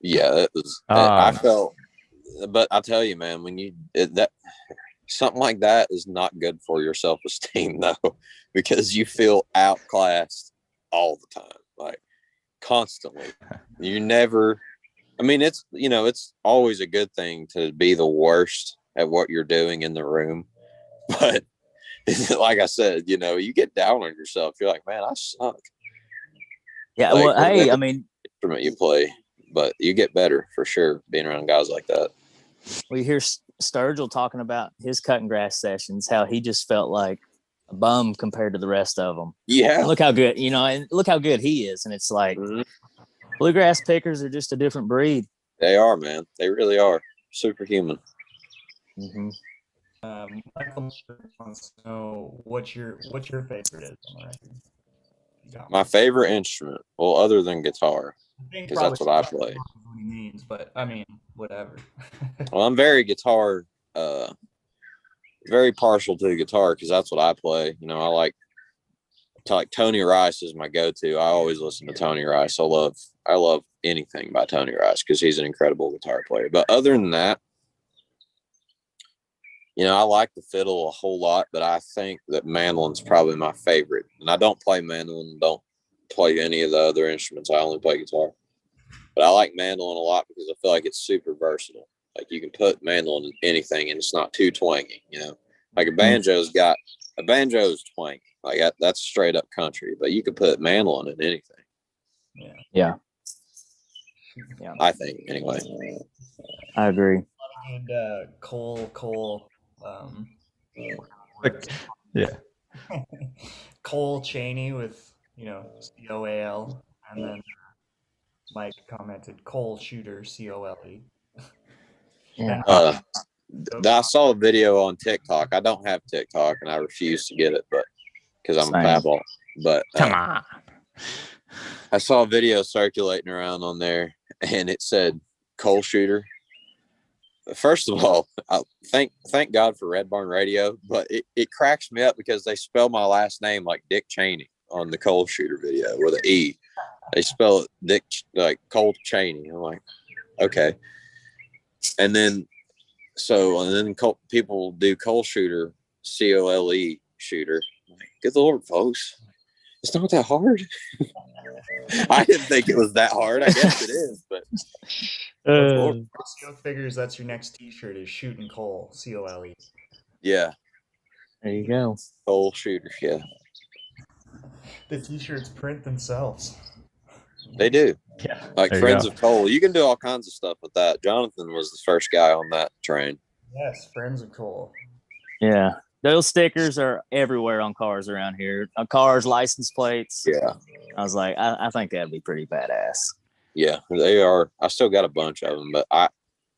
Yeah, that was. I felt, but I tell you, man, when that something like that is not good for your self-esteem, though, because you feel outclassed all the time, like constantly. You never. It's always a good thing to be the worst at what you're doing in the room, but like I said, you get down on yourself. You're like, man, I suck. Yeah. Well, hey, instrument you play, but you get better for sure being around guys like that. Well, you hear Sturgill talking about his cutting grass sessions, how he just felt like a bum compared to the rest of them. Yeah. And look how good, and look how good he is. And it's like bluegrass pickers are just a different breed. They are, man. They really are. Superhuman. Mm-hmm. Michael wants to know what your favorite is on the record. My favorite instrument, well, other than guitar, because that's what I play. What he means, but whatever. Well, I'm very guitar, very partial to the guitar because that's what I play. I like Tony Rice is my go-to. I always listen to Tony Rice. I love anything by Tony Rice because he's an incredible guitar player. But other than that, I like the fiddle a whole lot, but I think that mandolin's probably my favorite. And I don't play mandolin, don't play any of the other instruments. I only play guitar. But I like mandolin a lot because I feel like it's super versatile. Like you can put mandolin in anything and it's not too twangy, Like a banjo is twangy. Like that's straight up country, but you could put mandolin in anything. Yeah. I think anyway. I agree. And Cole Cole Chaney with COAL, and then Mike commented Cole Shooter COLE. Yeah. I saw a video on TikTok. I don't have TikTok and I refuse to get it, but because I'm a babble. But come on. I saw a video circulating around on there, and it said "Coal Shooter." First of all, thank God for Red Barn Radio, but it cracks me up because they spell my last name like Dick Chaney on the Coal Shooter video with an E. They spell it Dick like Cole Chaney. I'm like, okay. And then people do Coal Shooter, COLE shooter. I'm like, good Lord, folks, it's not that hard. I didn't think it was that hard. I guess it is, but Go figures that's your next T-shirt is shooting coal, COLE. Yeah, There you go. Coal Shooter. Yeah, The T-shirts print themselves. they do. Yeah. Like There you Friends go. of Coal. You can do all kinds of stuff with that. Jonathan was the first guy on that train. Yes, friends of coal. Yeah. Those stickers are everywhere on cars around here. On cars, license plates. Yeah. I was like, I think that'd be pretty badass. Yeah, they are. I still got a bunch of them, but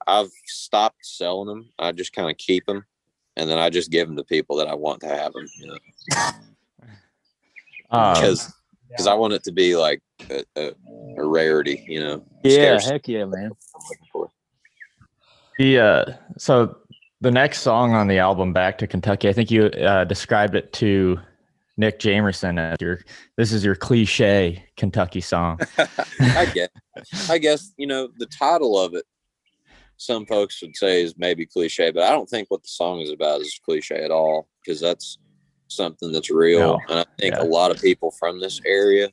I've stopped selling them. I just kind of keep them, and then I just give them to people that I want to have them. You know, because I want it to be like a rarity. You know. Yeah, Scarce. heck yeah, man. So the next song on the album, Back to Kentucky, I think you described it to Nick Jamerson as this is your cliche Kentucky song. I guess, you know, the title of it, some folks would say is maybe cliche, but I don't think what the song is about is cliche at all, because that's something that's real. No. And I think a lot of people from this area,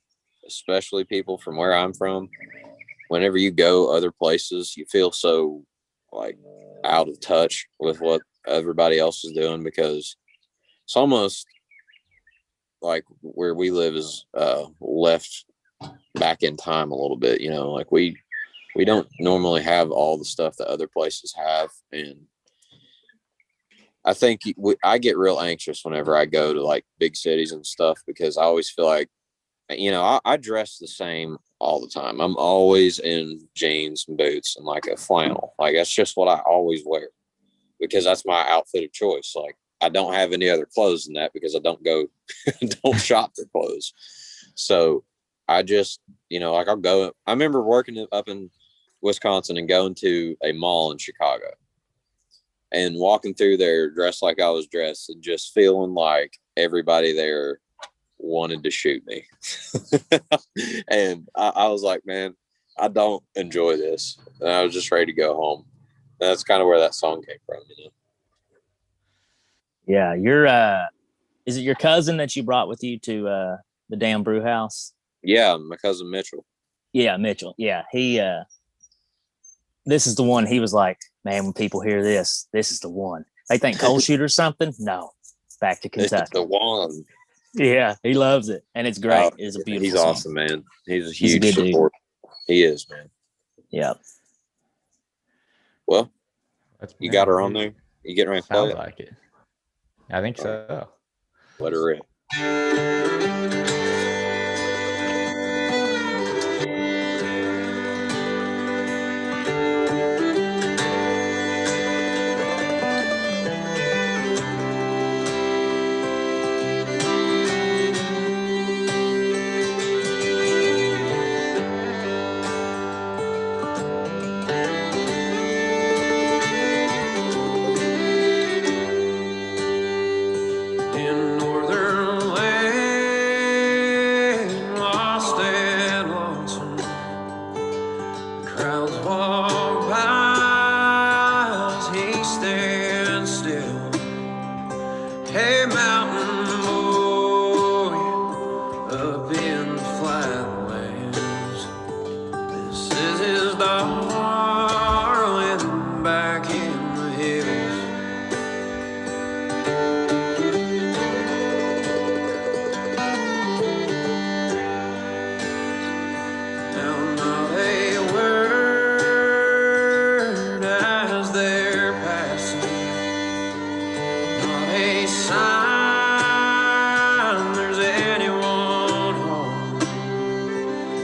especially people from where I'm from, whenever you go other places, you feel so like out of touch with what everybody else is doing, because it's almost like where we live is left back in time a little bit, you know, like we don't normally have all the stuff that other places have. And I think I get real anxious whenever I go to like big cities and stuff, because I always feel like, you know, I dress the same all the time. I'm always in jeans and boots and like a flannel. Like that's just what I always wear, because that's my outfit of choice. Like I don't have any other clothes than that, because I don't shop for clothes. So I just, you know, like I'll go. I remember working up in Wisconsin and going to a mall in Chicago and walking through there dressed like I was dressed and just feeling like everybody there wanted to shoot me. And I was like, man, I don't enjoy this. And I was just ready to go home. And that's kind of where that song came from, you know? Yeah, you're is it your cousin that you brought with you to the damn brew house? Yeah, my cousin Mitchell. Yeah, Mitchell. Yeah, he this is the one. He was like, man, when people hear this is the one. They think Coal Shooter's something. No, Back to Kentucky. It's the one. Yeah, he loves it, and it's great. It's a beautiful. He's song. awesome, man. He's a He's a huge good support. He is, man. Yeah. Well, you got her on there. You getting ready to play Sounds it? like it. I think so. Let her rip. In northern land, lost and lonesome, crowds walk by as he stands still. Hey, mountain boy, up in the flatlands, this is his darling back in the hills. Now not a word as they're passing, not a sign there's anyone home,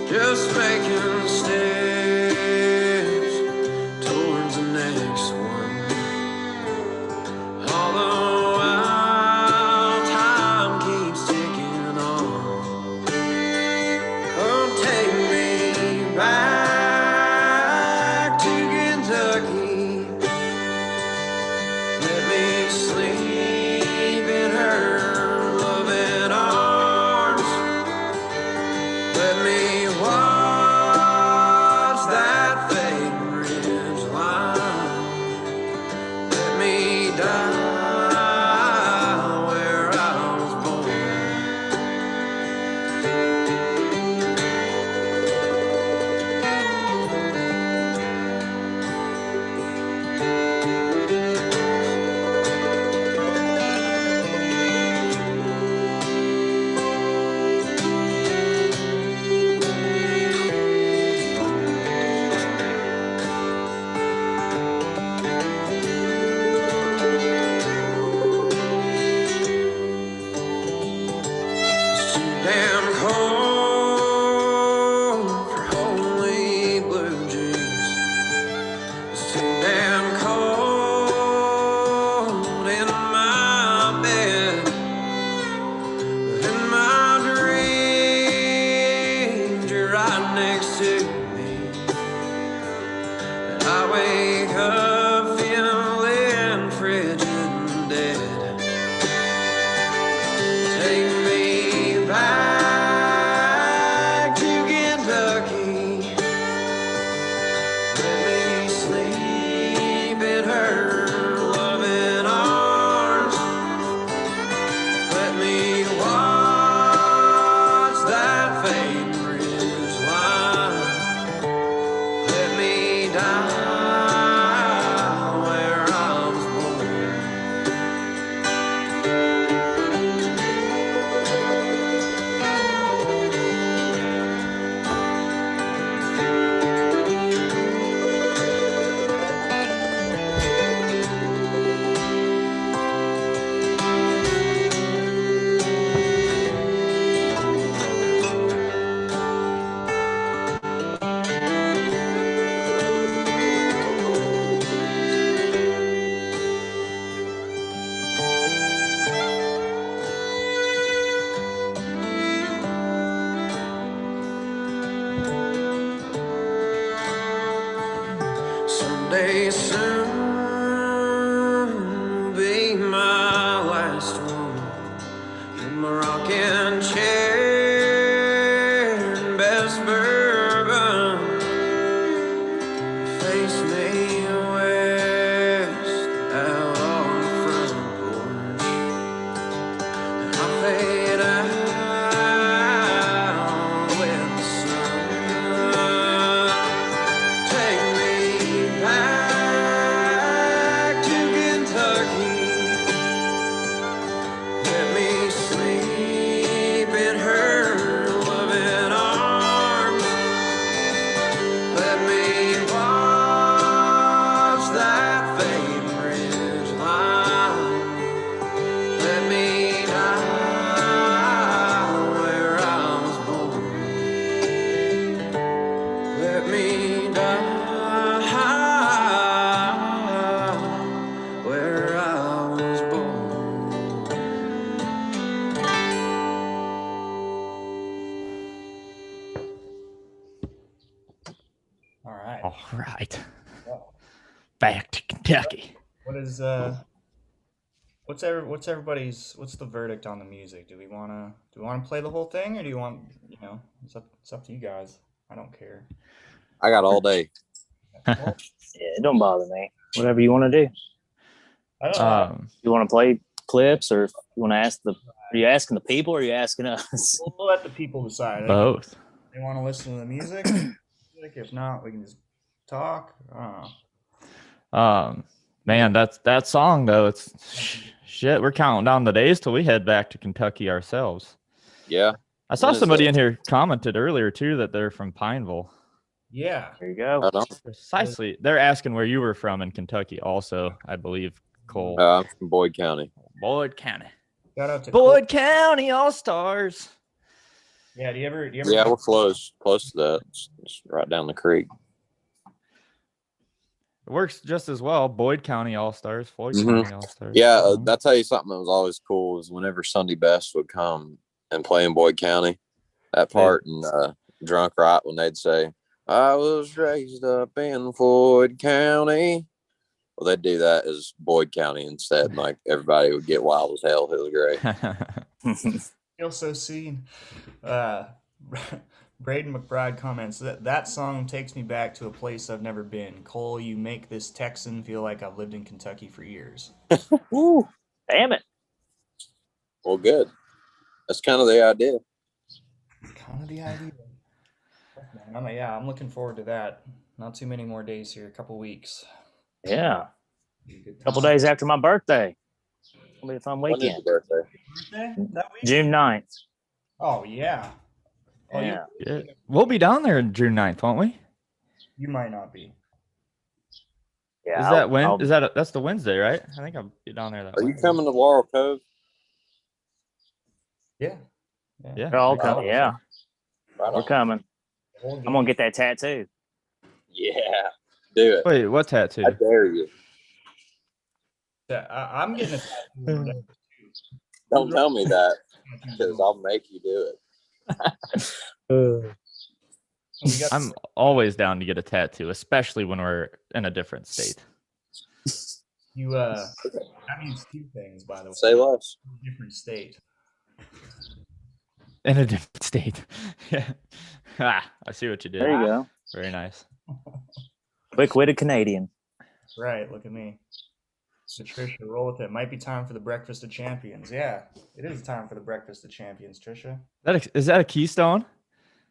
just making steps towards the next one. All the while time keeps ticking on. next to me. And I wake up feeling frigid and dead. Take me back to Kentucky. Let me sleep in her loving arms. Let me watch that fading ridge line. Let me die where I was born. Someday soon be my last one in my rocking chair and best bourbon. Face me west out on the front porch, and I fade out with the sun. Take me back to Kentucky. Let me sleep in her loving arms. Let me watch that fading ridge line. Let me die where I was born. Let me die where I was born. All right. All right. Well, Back to Kentucky. what is what's everybody's what's the verdict on the music? Do we wanna play the whole thing, or do you want, it's up to you guys. I don't care. I got all day. Well, Yeah, it don't bother me. Whatever you want to do. I don't know. You want to play clips, or you want to ask the? Are you asking the people, or are you asking us? We'll let the people decide. Both. If they want to listen to the music. If not, we can just talk. I don't know. Man, that song though. It's shit. We're counting down the days till we head back to Kentucky ourselves. Yeah. I saw When is somebody that? in here commented earlier too that they're from Pineville. Yeah. There you go. Right on. Precisely. They're asking where you were from in Kentucky. Also, I believe Cole. I'm from Boyd County. Boyd County. Shout out to Boyd County All Stars. Yeah. Do you ever? Yeah, we're close to that. It's right down the creek. It works just as well. Boyd County All Stars. Floyd Mhm. County All Stars. Yeah, I'll tell you something that was always cool is whenever Sunday Best would come and play in Boyd County, that part in Drunk Right, when they'd say, I was raised up in Floyd County. Well, they'd do that as Boyd County instead, and like everybody would get wild as hell. It was great. Feel so seen. Braden McBride comments that song takes me back to a place I've never been. Cole, you make this Texan feel like I've lived in Kentucky for years. Woo. Damn it. Well, good. That's kind of the idea. Kind of the idea. I'm looking forward to that. Not too many more days here. A couple weeks. Yeah. Be a good A couple time. days after my birthday. It'll be a fun When is weekend. your birthday? Birthday that week? June 9th. Oh yeah. Oh, Yeah. Yeah. We'll be down there June 9th, won't we? You might not be. Yeah. Is that when? Is that that's the Wednesday, right? I think I'll be down there that Are you Wednesday. coming to Laurel Cove? Yeah. Yeah. They're all I coming. guess. Yeah. Right We're on. coming. I'm going to get that tattoo. Yeah, do it. Wait, what tattoo? I dare you. Yeah, I'm getting a tattoo. Don't tell me that because I'll make you do it. We got I'm always down to get a tattoo, especially when we're in a different state. you. That means two things, by the way. Say less. Different state. In a different state. Yeah. I see what you did. There you go. Very nice. Quick-witted Canadian. Right. Look at me. Trisha, roll with it. Might be time for the breakfast of champions. Yeah, it is time for the breakfast of champions, Trisha. Is that a Keystone?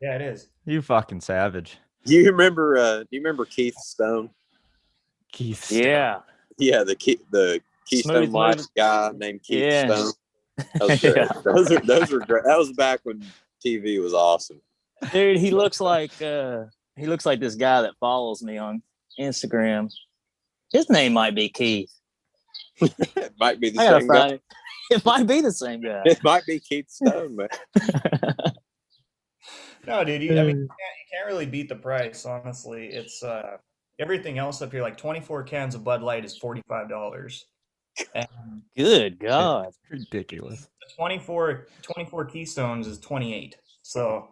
Yeah, it is. You fucking savage. Do you remember Keith Stone? Keith. Yeah. Yeah, the Keystone Smooth Lights moving. guy named Keith Yeah. Stone. That was great. Yeah. Those were great. That was back when TV was awesome. Dude, he looks like this guy that follows me on Instagram. His name might be Keith. It might be the I gotta same find guy. it. It might be the same guy. It might be Keith Stone, man. No, dude. You can't really beat the price. Honestly, it's everything else up here. Like 24 cans of Bud Light is $45. And Good God. It's ridiculous. 24 Keystones is 28. So,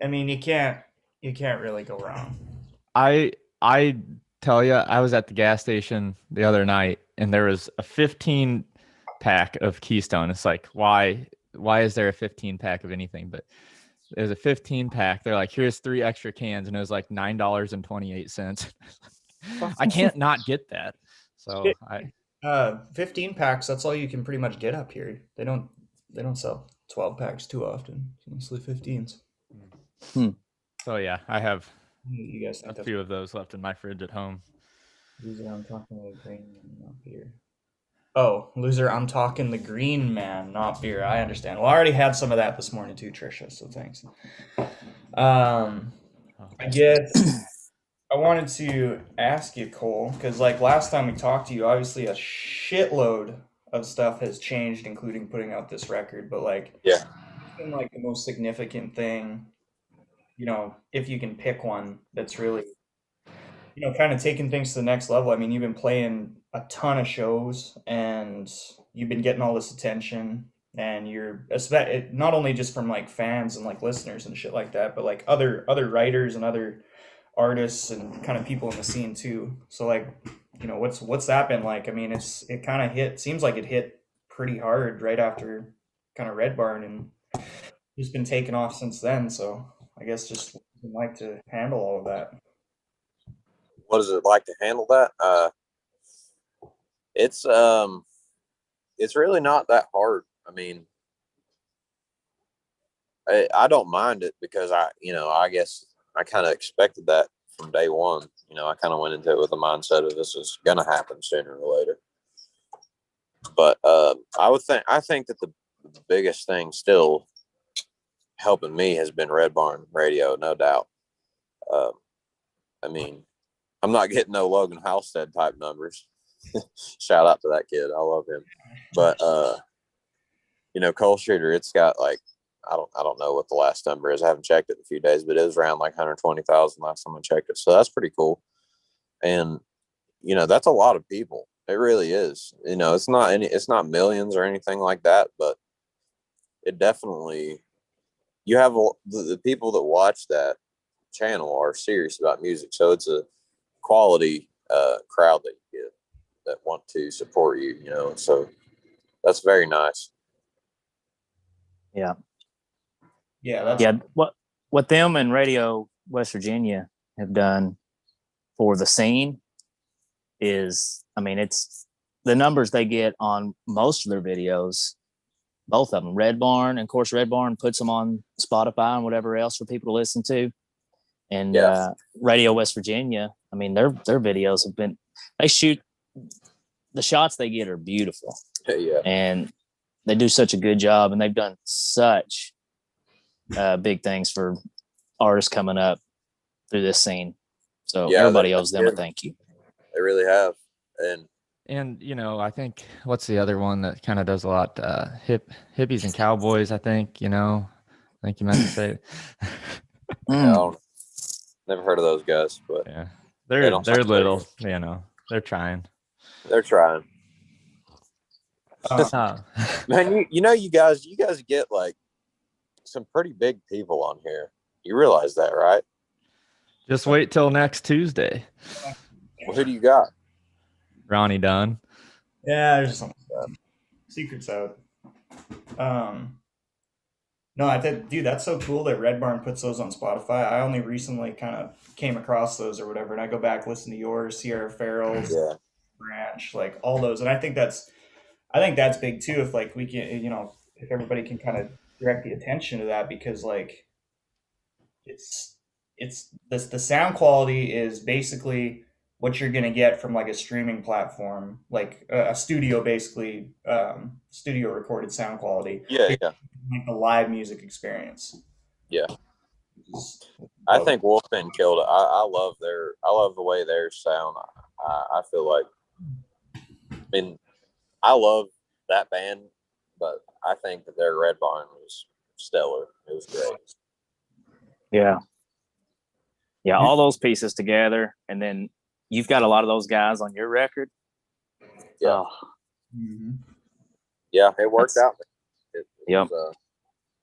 I mean, you can't really go wrong. I tell you, I was at the gas station the other night, and there was a 15 pack of Keystone. It's like, why is there a 15 pack of anything? But there's a 15 pack. They're like, here's 3 extra cans, and it was like $9.28. I can't not get that. So 15 packs. That's all you can pretty much get up here. They don't sell 12 packs too often. It's mostly 15s. So yeah, I have You guys think a few of those left in my fridge at home. Loser, I'm talking the green man, not beer. Oh, loser, I'm talking the green man, not beer. I understand. Well, I already had some of that this morning too, Trisha, so thanks. I guess I wanted to ask you, Cole, because like last time we talked to you, obviously a shitload of stuff has changed, including putting out this record, but like, Yeah. it's been like the most significant thing, you know, if you can pick one that's really, you know, kind of taking things to the next level. I mean, you've been playing a ton of shows and you've been getting all this attention, and you're not only just from like fans and like listeners and shit like that, but like other writers and other artists and kind of people in the scene too. So like, you know, what's that been like? I mean, it kind of seems like it hit pretty hard right after kind of Red Barn, and just been taking off since then. So I guess just like to handle all of that. What is it like to handle that? It's really not that hard. I mean, I don't mind it because I guess I kind of expected that from day one. You know, I kind of went into it with the mindset of this is going to happen sooner or later. But I think that the biggest thing still helping me has been Red Barn Radio, no doubt. I mean, I'm not getting no Logan Halstead type numbers. Shout out to that kid. I love him. But you know, Coal Shooter, it's got like I don't know what the last number is. I haven't checked it in a few days, but it was around like 120,000 last time I checked it. So that's pretty cool. And you know, that's a lot of people. It really is. You know, it's not millions or anything like that, but it definitely, you have the people that watch that channel are serious about music. So it's a quality crowd that you get that want to support you, you know. So that's very nice. Yeah. Yeah. What them and Radio West Virginia have done for the scene is, I mean, it's the numbers they get on most of their videos, both of them. Red Barn, and of course, Red Barn puts them on Spotify and whatever else for people to listen to. And Radio West Virginia, I mean, their videos have been, they shoot, the shots they get are beautiful. Yeah. And they do such a good job, and they've done such big things for artists coming up through this scene. So everybody owes them a thank you. They really have. And you know, I think what's the other one that kind of does a lot? Hippies and Cowboys. I think you know. I think you meant to say it. No, never heard of those guys, but yeah, they're little. You know, they're trying. They're trying. Man, you guys get like some pretty big people on here. You realize that, right? Just wait till next Tuesday. Well, who do you got? Ronnie Dunn. Yeah, there's some secrets out. No, I did, dude. That's so cool that Red Barn puts those on Spotify. I only recently kind of came across those or whatever, and I go back listen to yours, Sierra Farrell's, Yeah. Branch, like all those, and I think that's big too. If like we can, if everybody can kind of direct the attention to that, because like it's this the sound quality is basically what you're gonna get from like a streaming platform, like a studio, basically studio recorded sound quality. Yeah, yeah. Like the live music experience. Yeah. I think Wolfman killed it. I love the way theirs sound. I feel like, I mean, I love that band, but I think that their Red Barn was stellar. It was great. Yeah. Yeah, all those pieces together, and then you've got a lot of those guys on your record. Yeah. Oh, Yeah, it worked out. Yep.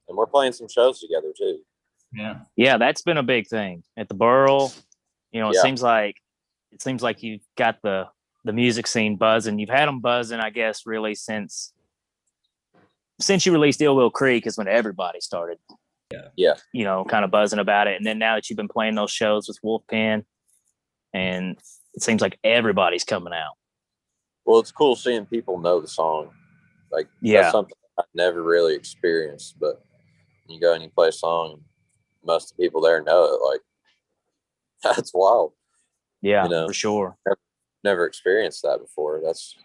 And we're playing some shows together too. Yeah. yeah, that's been a big thing at the Burl. You know, it Yeah. seems like you've got the music scene buzzing. You've had them buzzing, I guess, really since you released Ill Will Creek is when everybody started. Yeah. You know, kind of buzzing about it. And then now that you've been playing those shows with Wolfpen, and it seems like everybody's coming out. Well, it's cool seeing people know the song. Like, Yeah. that's something I've never really experienced. But you go and you play a song, and most of the people there know it. Like, that's wild. Yeah, You know. for sure. Never experienced that before. That's,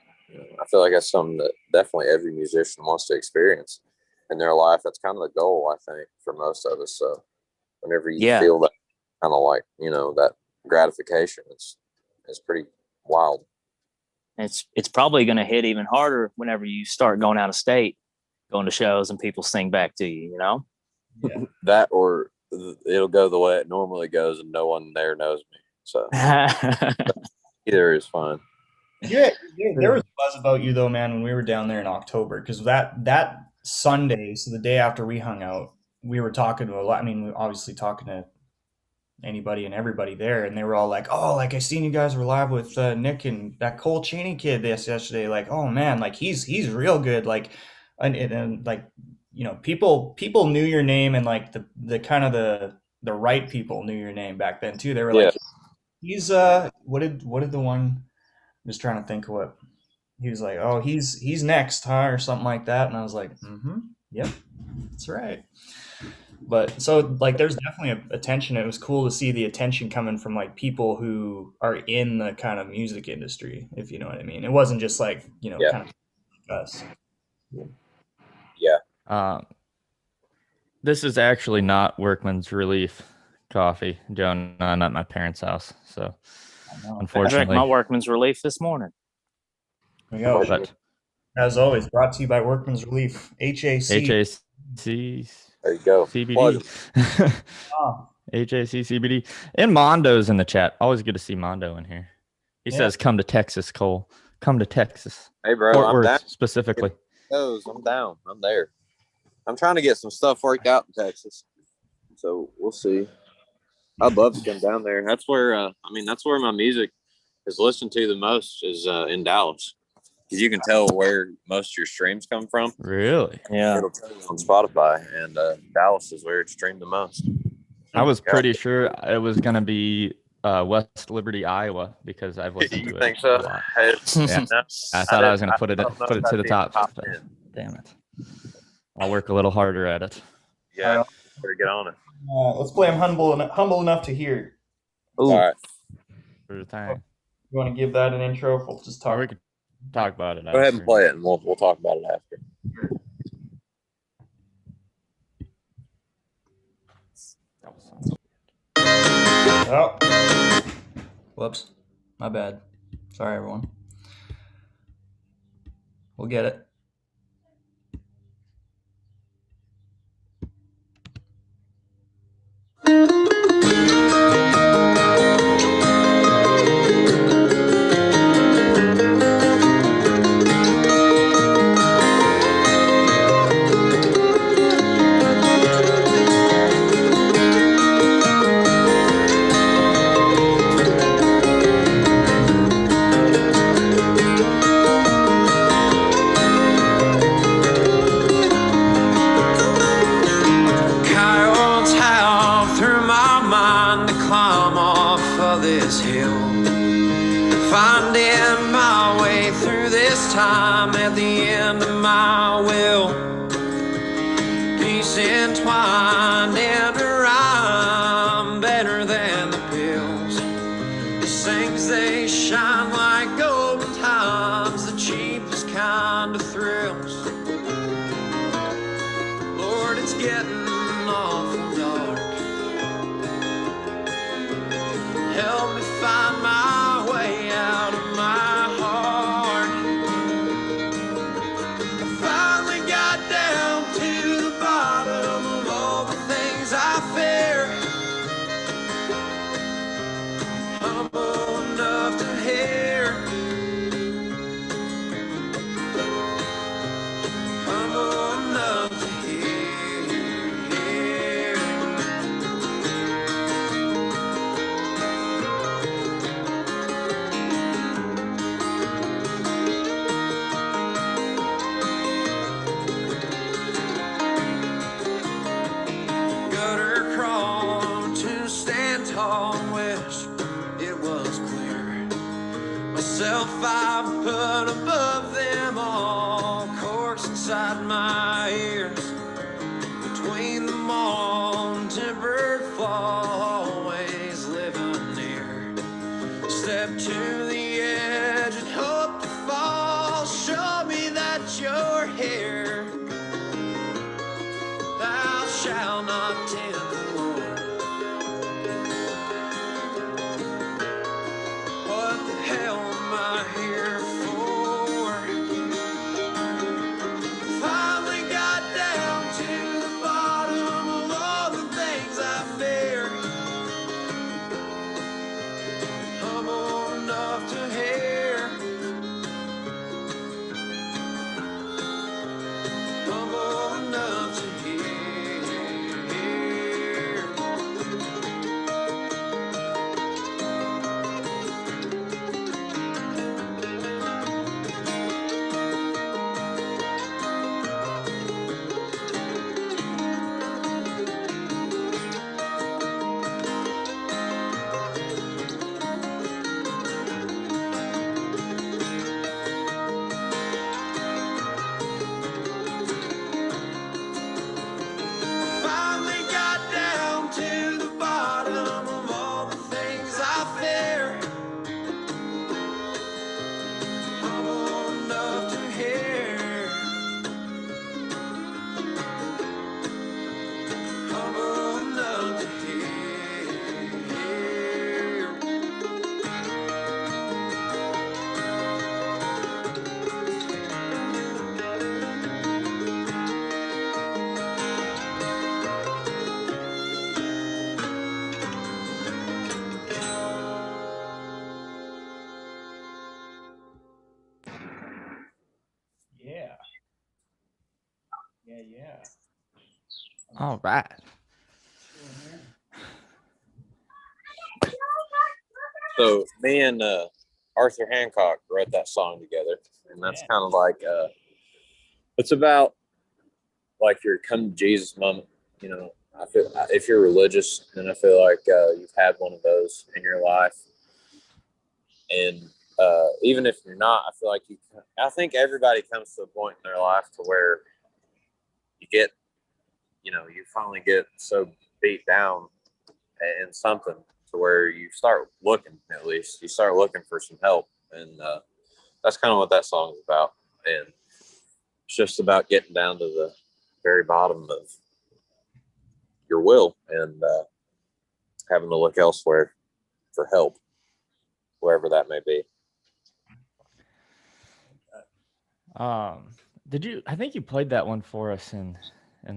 I feel like that's something that definitely every musician wants to experience in their life. That's kind of the goal, I think, for most of us. So whenever you Yeah. feel that kind of like, that gratification, it's pretty wild. It's probably going to hit even harder whenever you start going out of state, going to shows, and people sing back to you. You know. Yeah. That, or it'll go the way it normally goes and no one there knows me. So either is fine. Yeah, there was a buzz about you though, man, when we were down there in October, because that Sunday, so the day after we hung out, we were talking to a lot. I mean, we were obviously talking to anybody and everybody there, and they were all like, "Oh, like I seen you guys were live with Nick and that Cole Chaney kid yesterday. Like, oh man, like he's real good. Like, and like people knew your name, and like the kind of the right people knew your name back then too. They were like, he's what did the one? I'm just trying to think of what he was like. Oh, he's next, huh, or something like that. And I was like, yep, that's right. But so like, there's definitely attention. It was cool to see the attention coming from like people who are in the kind of music industry, if you know what I mean. It wasn't just like kind of like us. Yeah. This is actually not Workman's Relief coffee, Joe. No, I'm at my parents' house, so I drank unfortunately, my Workman's Relief this morning. There we go. but As always, brought to you by Workman's Relief, HAC. HAC There you go. CBD. Oh, HAC CBD. And Mondo's in the chat. Always good to see Mondo in here. He says, "Come to Texas, Cole. Come to Texas." Hey, bro, Fort I'm Worth down. specifically. I'm down. I'm there. I'm trying to get some stuff worked out in Texas, so we'll see. I'd love to come down there. That's where that's where my music is listened to the most, is in Dallas, because you can tell where most of your streams come from. Really? Yeah. It'll tell you on Spotify, and Dallas is where it's streamed the most. I was pretty sure it was going to be West Liberty, Iowa, because I've listened to You it think so? a lot. Hey, Yeah. no, I thought I was going to put it don't know to if the that'd be top. top but 10. damn it. I'll work a little harder at it. Yeah, better get on it. let's play him humble enough to hear. All right. For the time. You want to give that an intro? We'll just talk. Or we could talk about it. Go ahead and after. play it, and we'll talk about it after. Oh, whoops, my bad. Sorry, everyone. We'll get it. climb off of this hill, finding my way through this time at the end of my will. Peace entwined in a rhyme, better than the pills. These things, they shine like golden times, the cheapest kind of thrills. Lord, it's getting awful dark. Help me find my way out of my heart. I finally got down to the bottom of all the things I fear. Humble enough to hear. Humble enough to hear. Gutter crawl to stand tall, wish it was clear. Myself I put above them all, corks inside my ears. Between them all, tempered flaw, always living near. Step to the edge and hope to fall. Show me that you're here. Thou shalt not tempt the Lord. What the hell am I here for? Finally got down to the bottom of all the things I fear. Humble enough to hear. Humble enough to hear. Finally got down to the bottom of all the things I fear. Humble enough to hear. Humble enough to hear. Yeah. Yeah. All right. So me and Arthur Hancock wrote that song together, and that's kind of like it's about like your come to Jesus moment. You know, I feel if you're religious, and I feel like you've had one of those in your life, and even if you're not, I feel like I think everybody comes to a point in their life to where you get, you finally get so beat down in something to where you start looking, at least you start looking for some help. And that's kind of what that song is about. And it's just about getting down to the very bottom of your will and having to look elsewhere for help, wherever that may be. I think you played that one for us in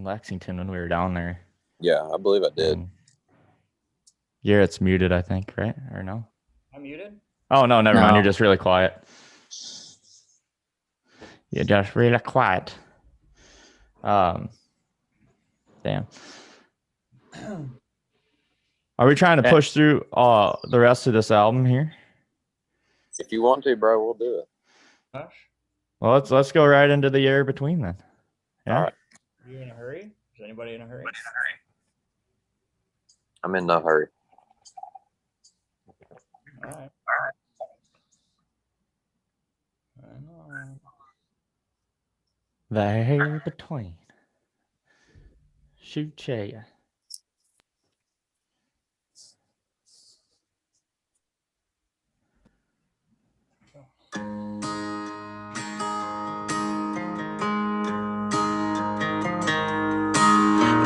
Lexington when we were down there. Yeah, I believe I did. Garrett's muted, I think, right? Or no? I'm muted. Oh, no, never mind. No. You're just really quiet. You're just really quiet. Damn. Are we trying to push through the rest of this album here? If you want to, bro, we'll do it. Josh, Well, let's go right into the year between then. Yeah. All right. are you in a hurry? Is anybody in a hurry? I'm in no hurry. All right. I know. There between. Shoot chair.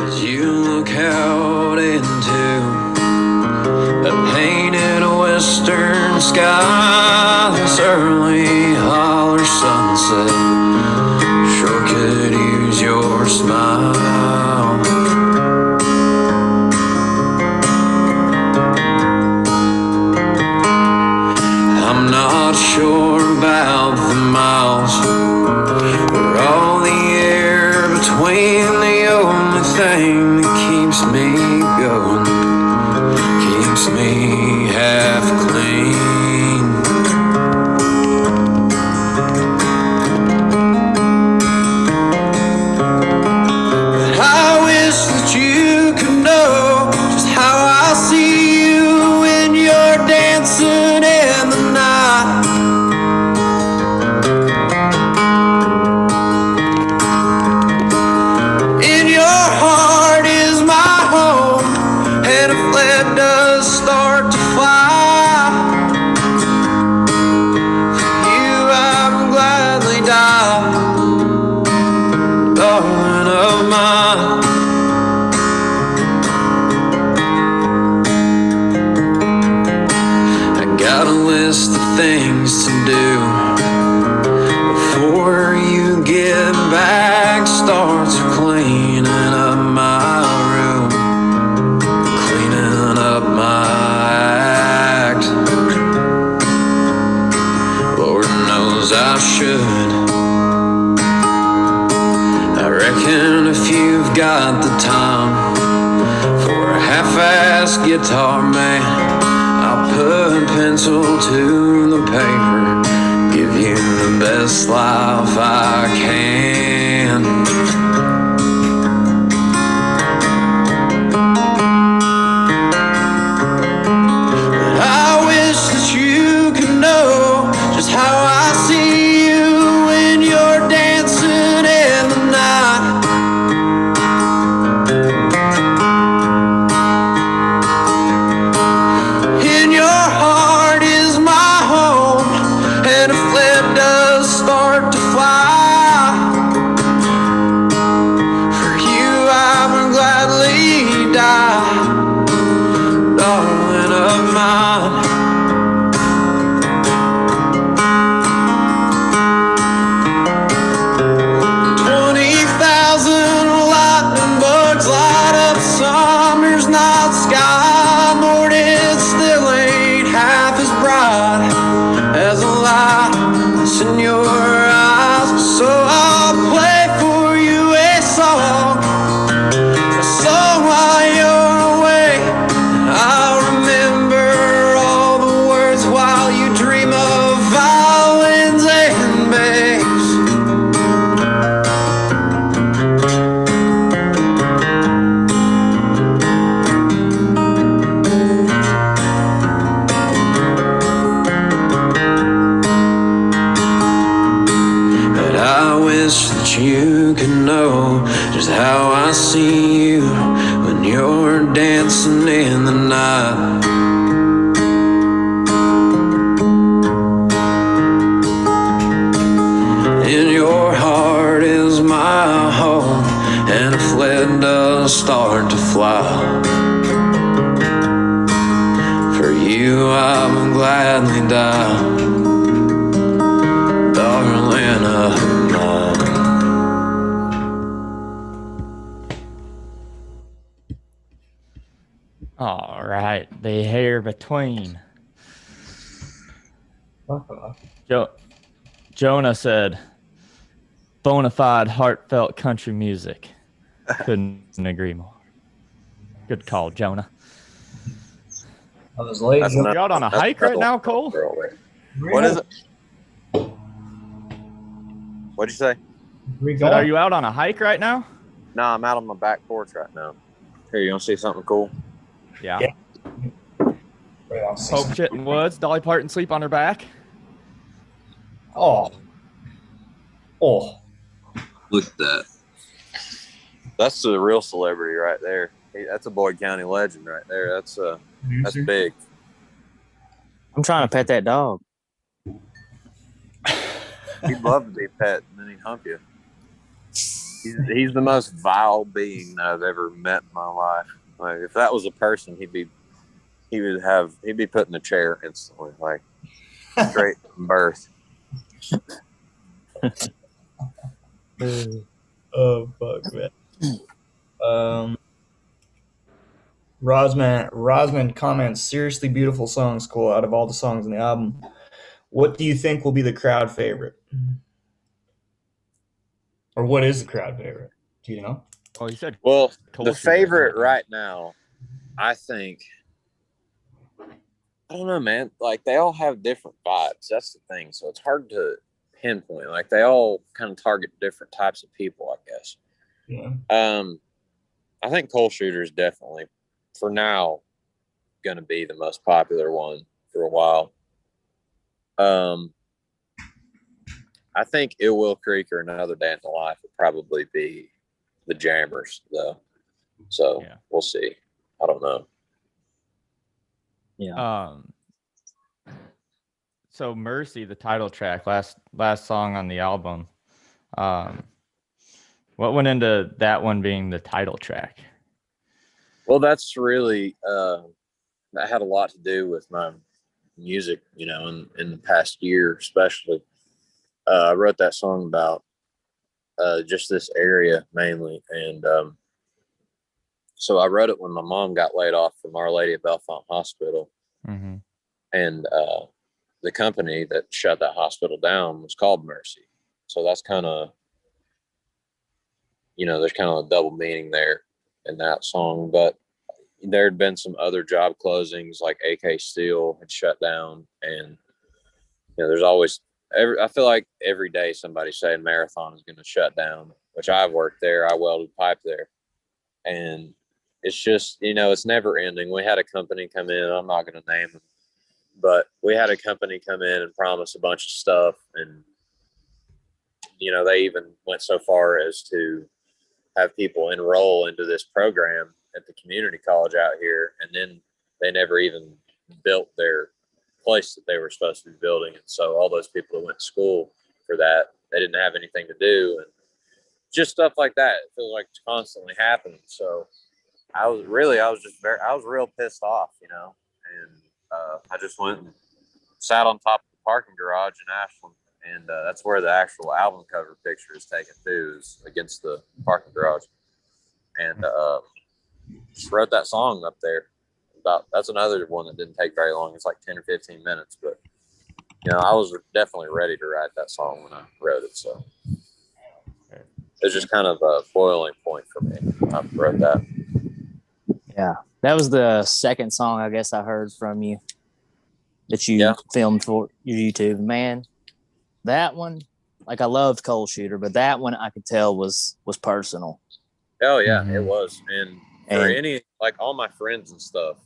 As you look out into a painted western sky, this early holler sunset sure could use your smile. I'm not sure about the miles or all the air between. The only thing that keeps me going, keeps me half clean. But I wish that you could know just how I see you when you're dancing in the night. In your heart is my home, and if lead does start to fly, for you I would gladly die, darling of mine. I got a list of things to do before you get back. Starts cleaning up my room, cleaning up my act. Lord knows I should. I reckon if you've got the time for a half-assed guitar, man, I'll put pencil to the paper, give you the best life I can. But I wish that you could know just how I see you when you're dancing in the night. In your heart is my home, and if lead does start to fly, for you I would gladly die, darling of mine. Lightning bugs light up summer's night sky. Lord, it still ain't half as bright as the light that's in your eyes. So I'll play for you a song while you're away. I'll remember all the words while you dream of violins and bass. You can know just how I see you when you're dancing in the night. In your heart is my home, and if lead does start to fly, for you I would gladly die, darling of mine. All right, the hair between. Jonah said, bona fide, heartfelt country music. Couldn't agree more. Good call, Jonah. I was late. That's You out on a hike right now, Cole? What is it? What'd you say? Said, are you out on a hike right now? No, I'm out on my back porch right now. Here, you want to see something cool? Yeah. Wait, I'll see Hope some- Chitten Woods, Dolly Parton sleep on her back. Oh. Oh. Look at that. That's the real celebrity right there. That's a Boyd County legend right there. That's big. I'm trying to pet that dog. He'd love to be pet, and then he'd hump you. He's the most vile being that I've ever met in my life. Like, if that was a person, he'd be put in a chair instantly, like straight from birth. Oh fuck, man. Rosman comments, seriously beautiful songs, Cole, out of all the songs on the album. What do you think will be the crowd favorite? Or what is the crowd favorite? Do you know? Oh, you said Well, Coal the Shooter, favorite right? right now, I think, I don't know, man. Like, they all have different vibes. That's the thing. So it's hard to pinpoint. Like, they all kind of target different types of people, I guess. Yeah. I think Coal Shooter is definitely, for now, going to be the most popular one for a while. I think Ill Will Creek or Another Day in the Life would probably be the jammers, though. So Yeah. We'll see. I don't know. Yeah. So Mercy, the title track, last song on the album. What went into that one being the title track? Well, that's really that had a lot to do with my music, you know, in the past year, especially. I wrote that song about just this area mainly, and so I wrote it when my mom got laid off from Our Lady of Bellefonte Hospital, Mm-hmm. and the company that shut that hospital down was called Mercy. So that's kind of, you know, there's kind of a double meaning there in that song. But there had been some other job closings, like AK Steel had shut down, and you know, there's always I feel like every day somebody's saying Marathon is going to shut down, which I've worked there. I welded pipe there, and it's just, you know, it's never ending. We had a company come in. I'm not going to name them, but we had a company come in and promise a bunch of stuff, and you know, they even went so far as to have people enroll into this program at the community college out here, and then they never even built their place that they were supposed to be building. And so all those people that went to school for that, they didn't have anything to do, and just stuff like that. It feels like it's constantly happening. So I was real pissed off, you know, and I just went and sat on top of the parking garage in Ashland, and that's where the actual album cover picture is taken too, is against the parking garage, and just wrote that song up there. That's another one that didn't take very long. It's like 10 or 15 minutes, but you know, I was definitely ready to write that song when I wrote it. So it's just kind of a boiling point for me. I wrote that. Yeah. That was the second song I guess I heard from you that you filmed for your YouTube. Man, that one, like, I loved Coal Shooter, but that one I could tell was personal. Oh yeah, Mhm. It was. And for any, like, all my friends and stuff,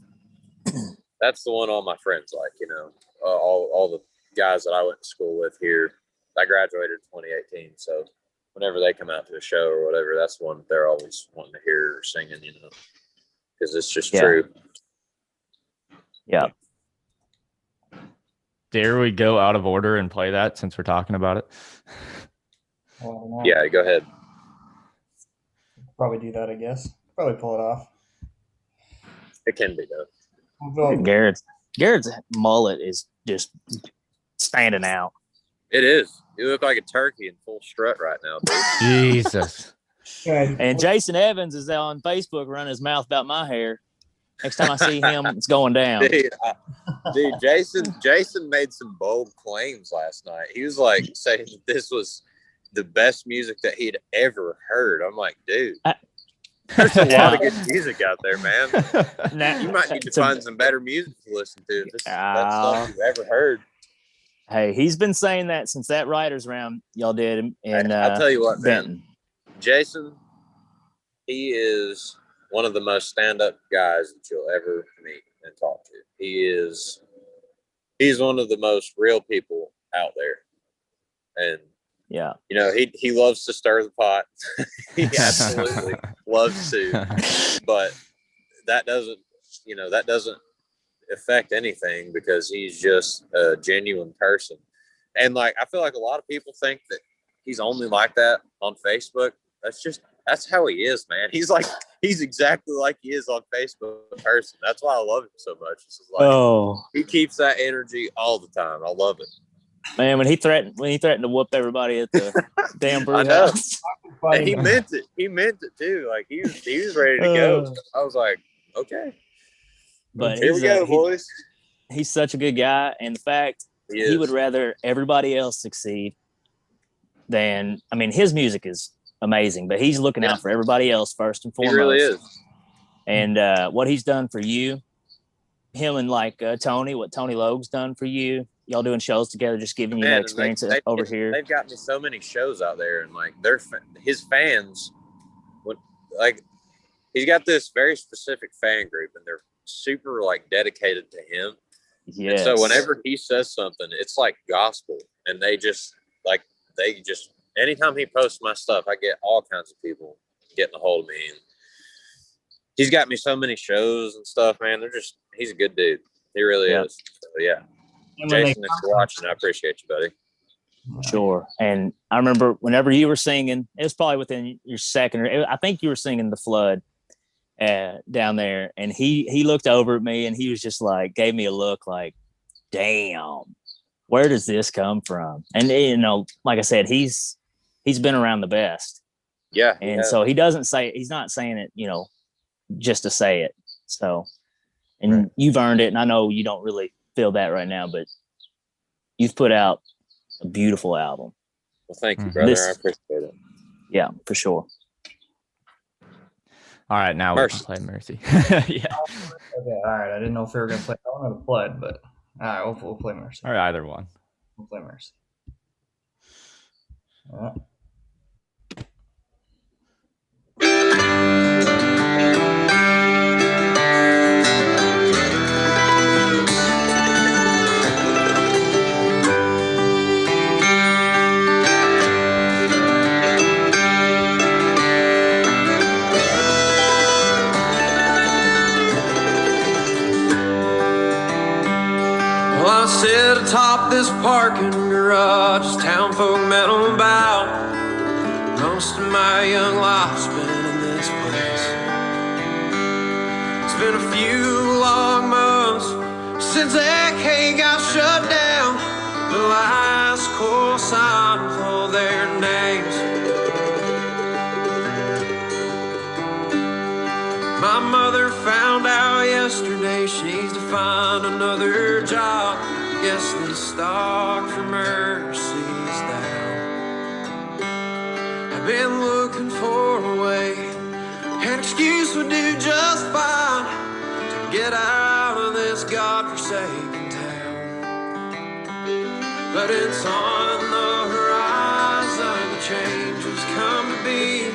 that's the one all my friends like, you know, all the guys that I went to school with here. I graduated in 2018, so whenever they come out to a show or whatever, that's the one that they're always wanting to hear or singing, you know, because it's just true. Yeah. Dare we go out of order and play that since we're talking about it? Yeah, go ahead. Probably do that, I guess. Probably pull it off. It can be done. We'll go. Garrett's mullet is just standing out. It is. You look like a turkey in full strut right now, dude. Jesus. And Jason Evans is on Facebook running his mouth about my hair. Next time I see him, it's going down. Dude, Jason made some bold claims last night. He was like saying that this was the best music that he'd ever heard. I'm like, dude, there's a lot of good music out there, man. You might need to find some better music to listen to. This is the best stuff you've ever heard. Hey, he's been saying that since that writers round y'all did, and I'll tell you what, Benton. man. Jason, he is one of the most stand-up guys that you'll ever meet. and talk to. He's one of the most real people out there. And Yeah. you know, he loves to stir the pot. He absolutely loves to, but that doesn't affect anything because he's just a genuine person. And like, I feel like a lot of people think that he's only like that on Facebook. That's how he is, man. He's exactly like he is on Facebook in person. That's why I love him so much. It's just like, he keeps that energy all the time. I love it. Man, when he threatened to whoop everybody at the damn brew I know. house. And he meant it. He meant it too. Like he was ready to go. I was like, okay. But here we go, boys. He's such a good guy, and the fact he would rather everybody else succeed than, I mean, his music is amazing, but he's looking out for everybody else first and foremost. He really is. And what he's done for you, him and like Tony, what Tony Logue's done for you, y'all doing shows together, just giving you that experience over here. They've got me so many shows out there, and like his fans, he's got this very specific fan group, and they're super like dedicated to him. Yeah. So whenever he says something, it's like gospel, and they just anytime he posts my stuff, I get all kinds of people getting a hold of me. And he's got me so many shows and stuff, man. He's a good dude. He really is. So, yeah. Jason, if you're watching, I appreciate you, buddy. Sure. And I remember whenever you were singing, it was probably within your second, I think you were singing The Flood down there, and he looked over at me and he was just like, gave me a look like, damn, where does this come from? And you know, like I said, he's been around the best. Yeah. And so he's not saying it, you know, just to say it. So, and you've earned it. And I know you don't really feel that right now, but you've put out a beautiful album. Well, thank you, brother. I appreciate it. Yeah, for sure. All right, now we can play Mercy. Yeah. Okay, all right. I didn't know if we were going to play that one or the Flood, but all right, we'll play Mercy. Or either one. We'll play Mercy. All right. I sit atop this parking garage, as town folk metal about. Most of my young life's been in this place. It's been a few long months since AK got shut down. The last call sign with all their names. My mother found out yesterday she needs to find another job. Guess the stock for Mercy's down. I've been looking for a way, an excuse would do just fine to get out of this godforsaken town. But it's on the horizon, the changes come to be.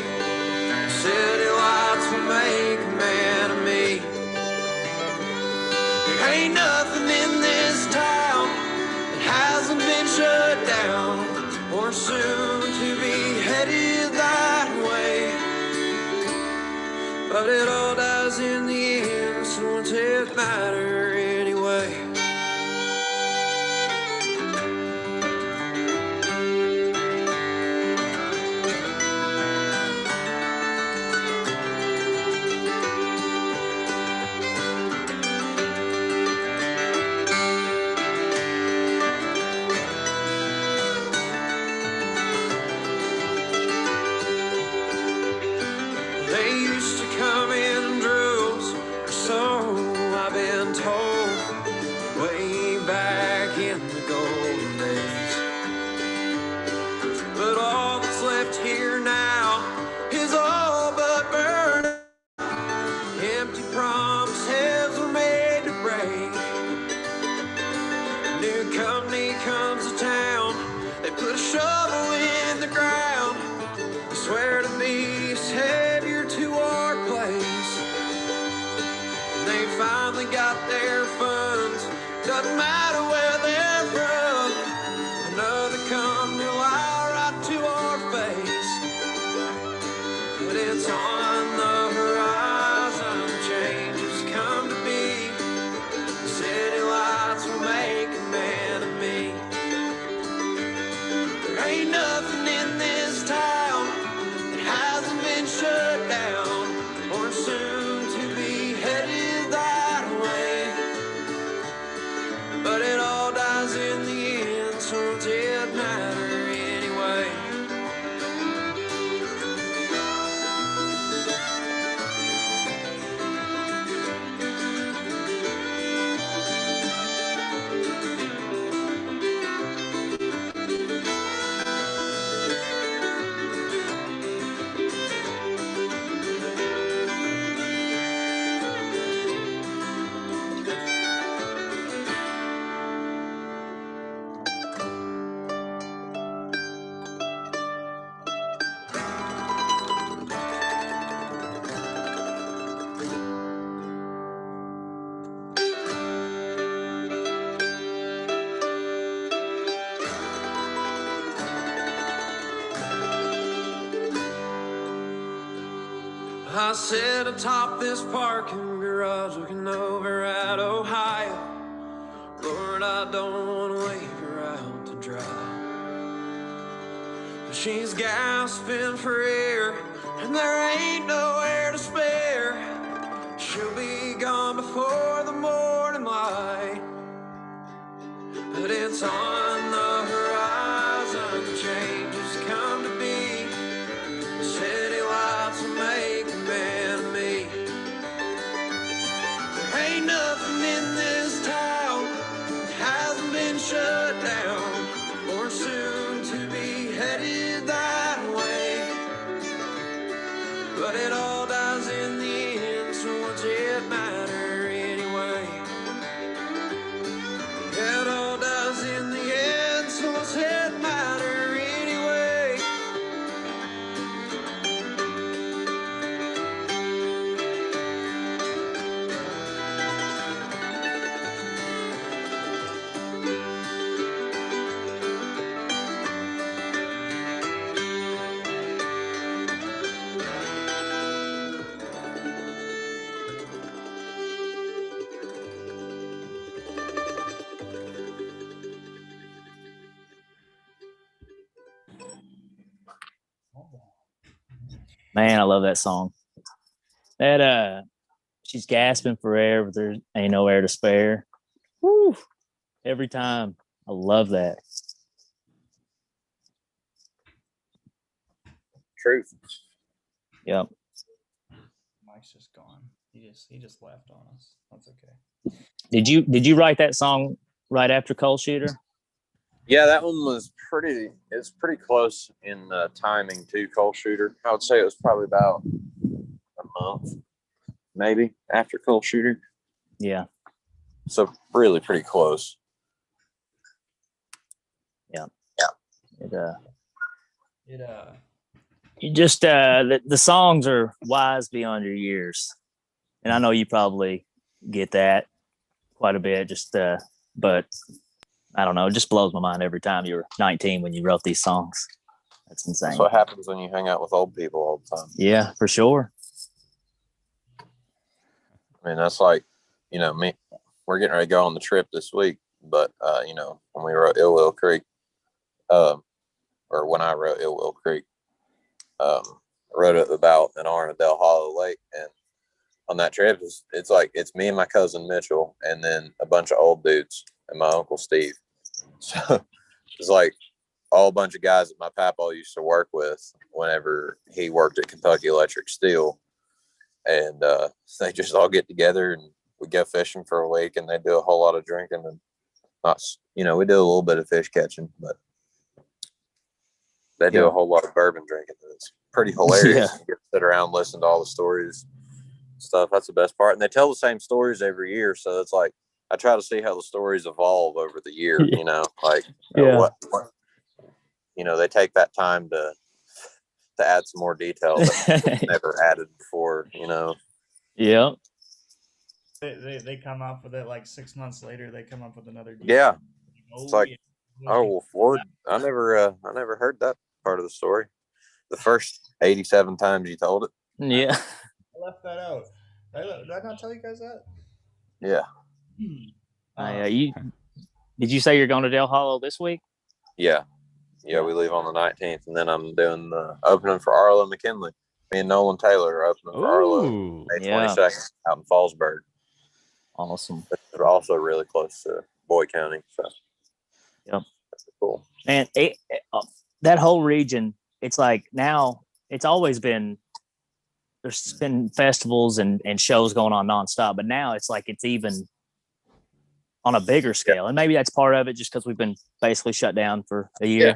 City lights will make a man of me. There ain't nothing in this town that hasn't been shut down or soon to be headed that way. But it all dies in the end, so what's it matter anyway? Got there doesn't matter where they're from. Another come to lie right to our face. But it's on the horizon, changes come to be. City lights will make a man of me. There ain't nothing in this town that hasn't been shut down or soon to be headed that way. But it all dies in the end, so it didn't matter anyway. I sit atop this parking garage looking over at Ohio. Lord, I don't want to leave her out to dry. But she's gasping for air, and there ain't nowhere to spare. She'll be gone before the morning light. But it's on the horizon, changes come to be. City lights will make a man of me. There ain't nothing in this town that hasn't been shut down or soon to be headed that way. But it all dies in the end, so what's it matter anyway? It all dies in the end, so what's it matter anyway? Man, I love that song. That she's gasping for air, but there ain't no air to spare. Woo! Every time. I love that. Truth. Yep. Mike's just gone. He just left on us. That's okay. Did you write that song right after Coal Shooter? Yeah, that one was it's pretty close in timing to Coal Shooter. I would say it was probably about a month, maybe, after Coal Shooter. Yeah. So really pretty close. Yeah. It you It just the songs are wise beyond your years. And I know you probably get that quite a bit, just but I don't know, it just blows my mind every time. You were 19 when you wrote these songs. That's insane. That's what happens when you hang out with old people all the time. Yeah, for sure. I mean, that's like, me. We're getting ready to go on the trip this week, but when we wrote Ill Will Creek, or when I wrote Ill Will Creek, I wrote it about an hour in Del Hollow Lake, and on that trip, it's me and my cousin Mitchell, and then a bunch of old dudes and my uncle Steve. So it's like all a bunch of guys that my papa used to work with whenever he worked at Kentucky Electric Steel, and they just all get together and we go fishing for a week, and they do a whole lot of drinking and we do a little bit of fish catching, but they do a whole lot of bourbon drinking. It's pretty hilarious. You get to sit around and listen to all the stories, stuff. That's the best part. And they tell the same stories every year, so it's like I try to see how the stories evolve over the year. What they take that time to add some more detail that never added before. Yeah. They come up with it like 6 months later. They come up with another deal. Yeah. Oh, It's like, yeah. oh, well, Floyd, I never heard that part of the story. The first 87 times you told it. Yeah. I left that out. Did I not tell you guys that? Yeah. Did you say you're going to Del Hollow this week? Yeah. Yeah, we leave on the 19th, and then I'm doing the opening for Arlo McKinley. Me and Nolan Taylor are opening for Arlo May 22nd out in Fallsburg. Awesome. They're also really close to Boyd County. So, yep. That's cool. And that whole region, it's like now, it's always been, there's been festivals and shows going on nonstop, but now it's like it's even on a bigger scale. And maybe that's part of it just because we've been basically shut down for a year. Yeah.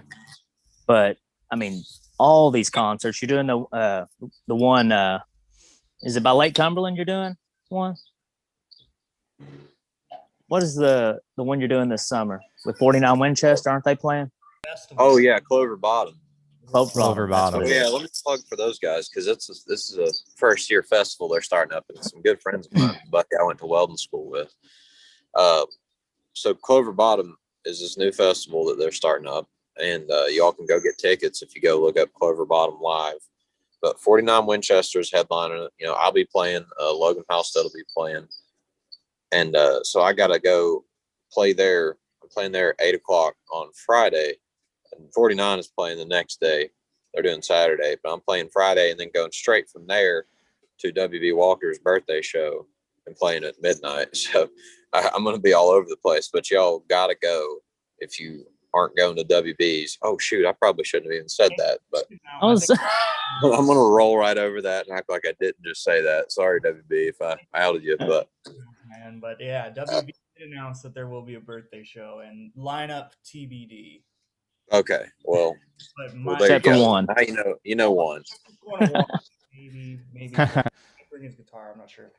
But I mean, all these concerts, you're doing the one, is it by Lake Cumberland you're doing one? What is the one you're doing this summer with 49 Winchester? Aren't they playing? Oh yeah, Clover Bottom. Clover Bottom. Yeah, let me plug for those guys because this is a first year festival they're starting up, and some good friends of mine, Bucky, I went to Weldon School with. So Clover Bottom is this new festival that they're starting up, and y'all can go get tickets if you go look up Clover Bottom Live. But 49 Winchester's headlining it. You know, I'll be playing. Logan Halstead will be playing, and so I gotta go play there. I'm playing there at 8:00 on Friday, and 49 is playing the next day. They're doing Saturday, but I'm playing Friday and then going straight from there to WB Walker's birthday show and playing at midnight. So I'm going to be all over the place, but y'all got to go if you aren't going to WB's. Oh, shoot. I probably shouldn't have even said that, but I'm going to roll right over that and act like I didn't just say that. Sorry, WB, if I outed you, but. Man, but yeah, WB did announce that there will be a birthday show and lineup TBD. Okay, well, except for one. Now you know one. Maybe bring his guitar. I'm not sure.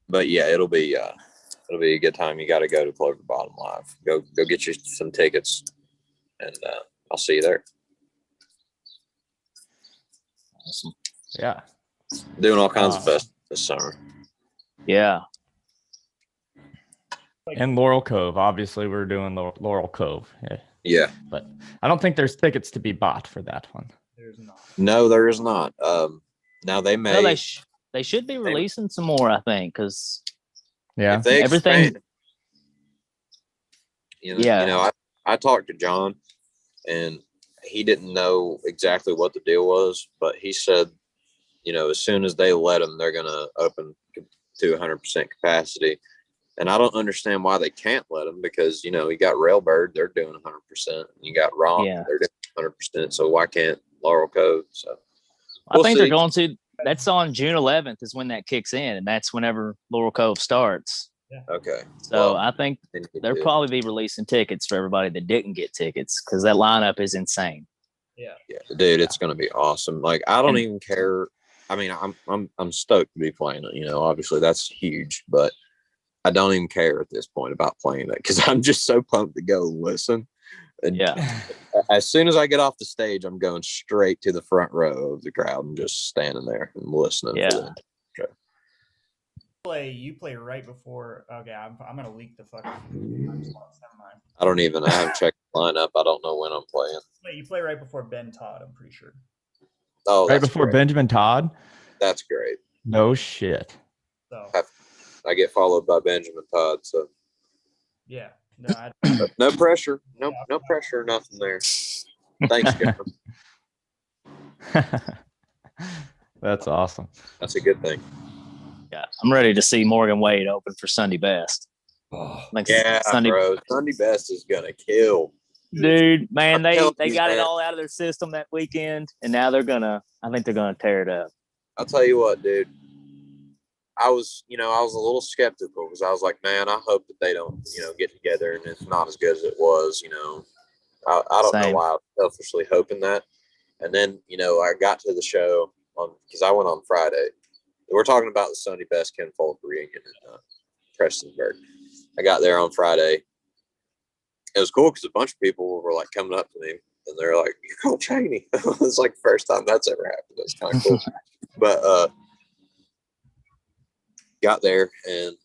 But yeah, it'll be a good time. You got to go to Clover Bottom Live. Go get you some tickets, and I'll see you there. Awesome. Yeah, doing all kinds of festivals this summer. Yeah. And Laurel Cove. Obviously, we're doing Laurel Cove. Yeah. But I don't think there's tickets to be bought for that one. There's not. No, there is not. Now they may. Well, they should be releasing some more, I think, because everything. You know, I talked to John, and he didn't know exactly what the deal was, but he said, you know, as soon as they let them, they're going to open to 100% capacity. And I don't understand why they can't let them because, you know, you got Railbird, they're doing 100%. You got Rock, they're doing 100%. So why can't Laurel Cove? So I think they're going to. That's on June 11th is when that kicks in, and that's whenever Laurel Cove starts. Yeah. Okay. So I think they'll probably be releasing tickets for everybody that didn't get tickets because that lineup is insane. Yeah. Yeah, dude, it's going to be awesome. Like I don't even care. I mean, I'm stoked to be playing it. You know, obviously that's huge, but I don't even care at this point about playing it because I'm just so pumped to go listen. And as soon as I get off the stage, I'm going straight to the front row of the crowd and just standing there and listening. Yeah. You play right before. Okay, I'm gonna leak the fucking. Never mind. I haven't checked the lineup. I don't know when I'm playing. You play right before Ben Todd. I'm pretty sure. Oh, right before Benjamin Todd. That's great. No shit. So I get followed by Benjamin Todd. So yeah. No pressure. No pressure. Nothing there. Thanks, John. That's awesome. That's a good thing. Yeah, I'm ready to see Morgan Wade open for Sunday Best. Bro. Sunday Best is gonna kill. Dude, man, they got it all out of their system that weekend, and now I think they're gonna tear it up. I'll tell you what, dude. I was a little skeptical because I was like, man, I hope that they don't, get together and it's not as good as it was, I don't know why I was selfishly hoping that. And then, I got to the show because I went on Friday. We're talking about the Sunday Best Ken Folk reunion in Prestonsburg. I got there on Friday. It was cool because a bunch of people were like coming up to me and they're like, "You're called Chaney." It's like the first time that's ever happened. It's kind of cool. But got there and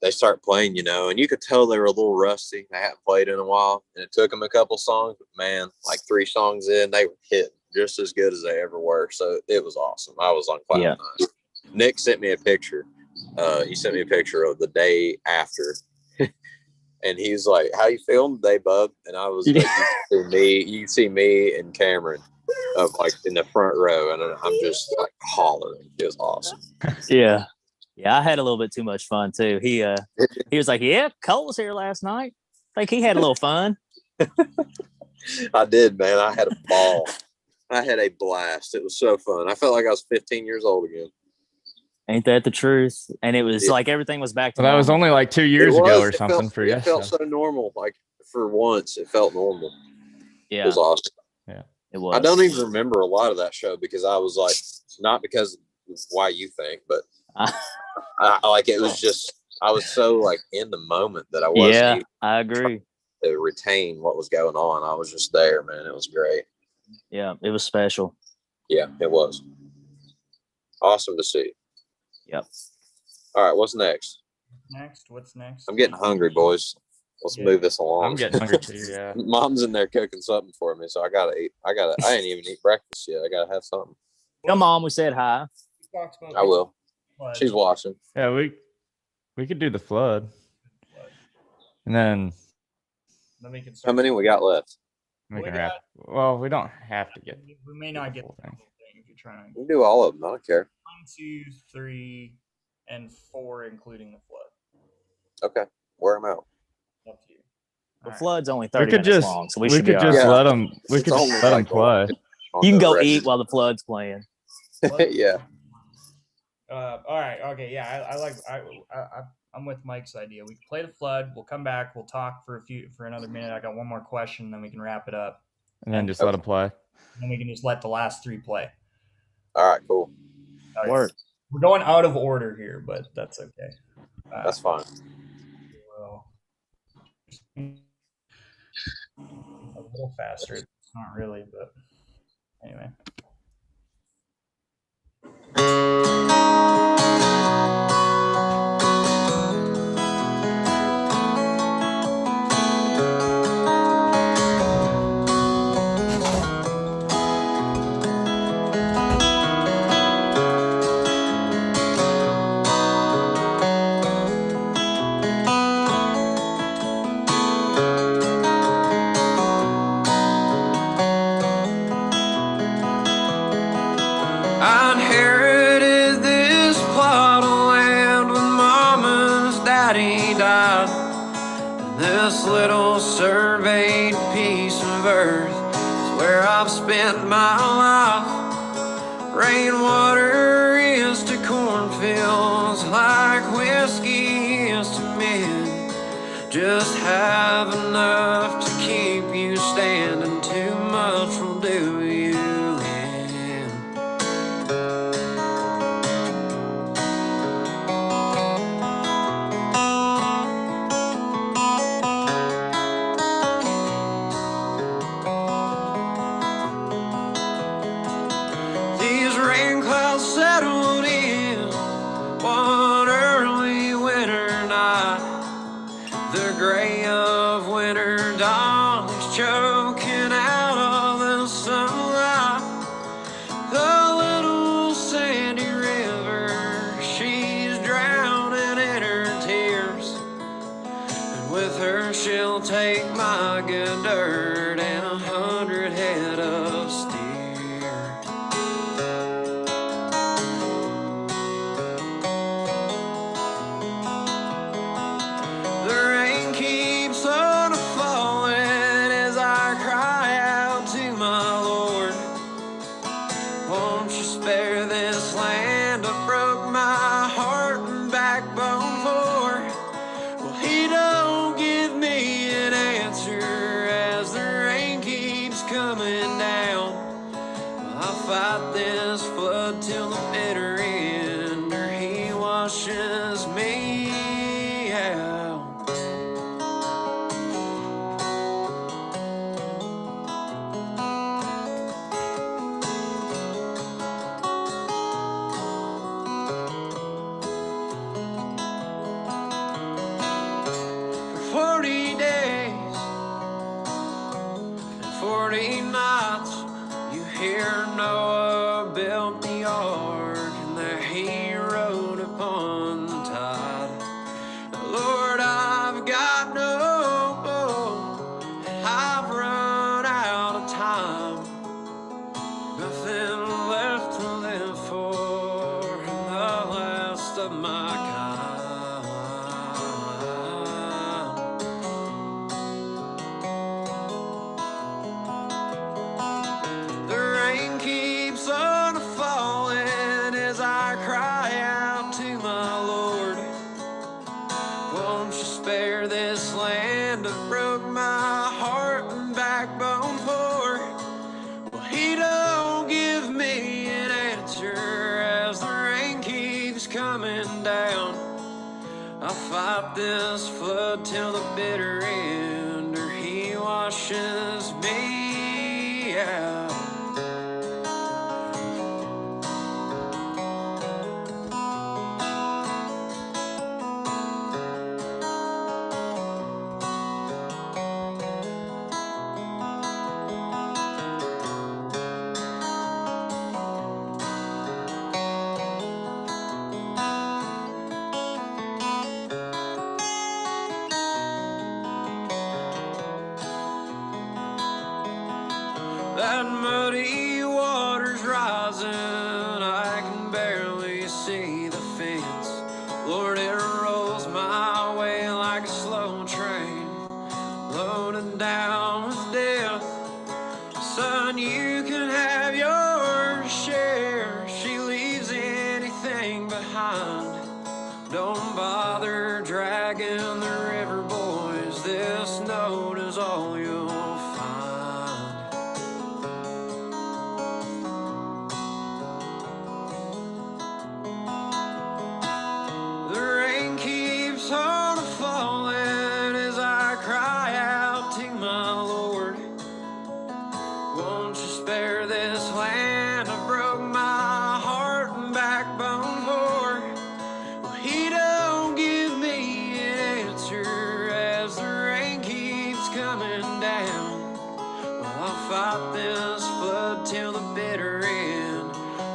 they start playing, you know, and you could tell they were a little rusty. They hadn't played in a while, and it took them a couple songs, but man, like 3 songs in, they were hitting just as good as they ever were. So it was awesome. I was on cloud nine. Nick sent me a picture. He sent me a picture of the day after, and he's like, "How you feeling today, bub?" And I was like, "You can see me and Cameron of like in the front row, and I'm just like hollering." It was awesome. Yeah. I had a little bit too much fun too. He was like, "Yeah, Cole was here last night. I think he had a little fun." I did, man. I had a ball. I had a blast. It was so fun. I felt like I was 15 years old again. Ain't that the truth? And it was like everything was back to that was only like 2 years ago or something for you. It felt so normal. Like for once, it felt normal. Yeah. It was awesome. Yeah. It was. I don't even remember a lot of that show because I was like, not because of why you think, but I like it was just, I was so like in the moment that I wasn't even I agree. to retain what was going on. I was just there, man. It was great. Yeah, it was special. Yeah, it was. Awesome to see. Yep. All right, what's next? What's next? I'm getting hungry, boys. Let's move this along. I'm getting hungry too, yeah. Mom's in there cooking something for me, so I gotta eat. I ain't even eat breakfast yet. I gotta have something. Come on, we said hi. I will. She's watching. Yeah, we could do the flood. And then we can how many we got left? We can wrap. Well, we don't have to get. We may not get the whole the whole thing. thing if you're trying. We can do all of them. I don't care. 1, 2, 3, and 4, including the flood. Okay, wear them out. Up to you. The flood's only 30 We could minutes just long, so we could should be all just right. let them. We It's could just only let them like play. You can go eat while the flood's playing. Yeah. All right. Okay. Yeah. I'm with Mike's idea. We can play the flood. We'll come back. We'll talk for another minute. I got one more question, then we can wrap it up. And then just let them play. And we can just let the last 3 play. All right. Cool. Okay. Work. We're going out of order here, but that's okay. That's fine. Well, a little faster. It's not really, but anyway. I inherited this plot of land when Mama's daddy died. And this little surveyed piece of earth is where I've spent my life. Rainwater is to cornfields like whiskey is to men. Just have enough to keep you standing. Too much will do you in. These rain clouds settled in one early winter night. The gray of winter dawn is choking out all the sunlight. The little sandy river, she's drowning in her tears. And with her she'll take my good dirt and 100 head of steer. The rain keeps on falling as I cry out to my Lord. Won't you spare this land I broke my heart and backbone for? Well, he don't give me an answer as the rain keeps coming 40 nights you hear Noah built the ark, and there he rode upon the tide. Lord, I've got no hope, I've run out of time, nothing left to live for, the last of my kind. The rain keeps on falling as I cry out to my Lord. Won't you spare this land that broke my heart and backbone poor? Well, he don't give me an answer as the rain keeps coming down. I'll fight this flood till the bitter end, or he washes me out. That muddy water's rising, I can barely see the fence. Lord, it rolls my way like a slow train, loaded down with death. Son, you can have your share. She leaves anything behind. Don't bother dragging the river, boys. This note is all you'll find. The rain keeps on falling as I cry out to my Lord. Won't you spare this land I broke my heart and backbone for? Well, he don't give me an answer as the rain keeps coming down. Well, I'll fight this flood till the bitter end,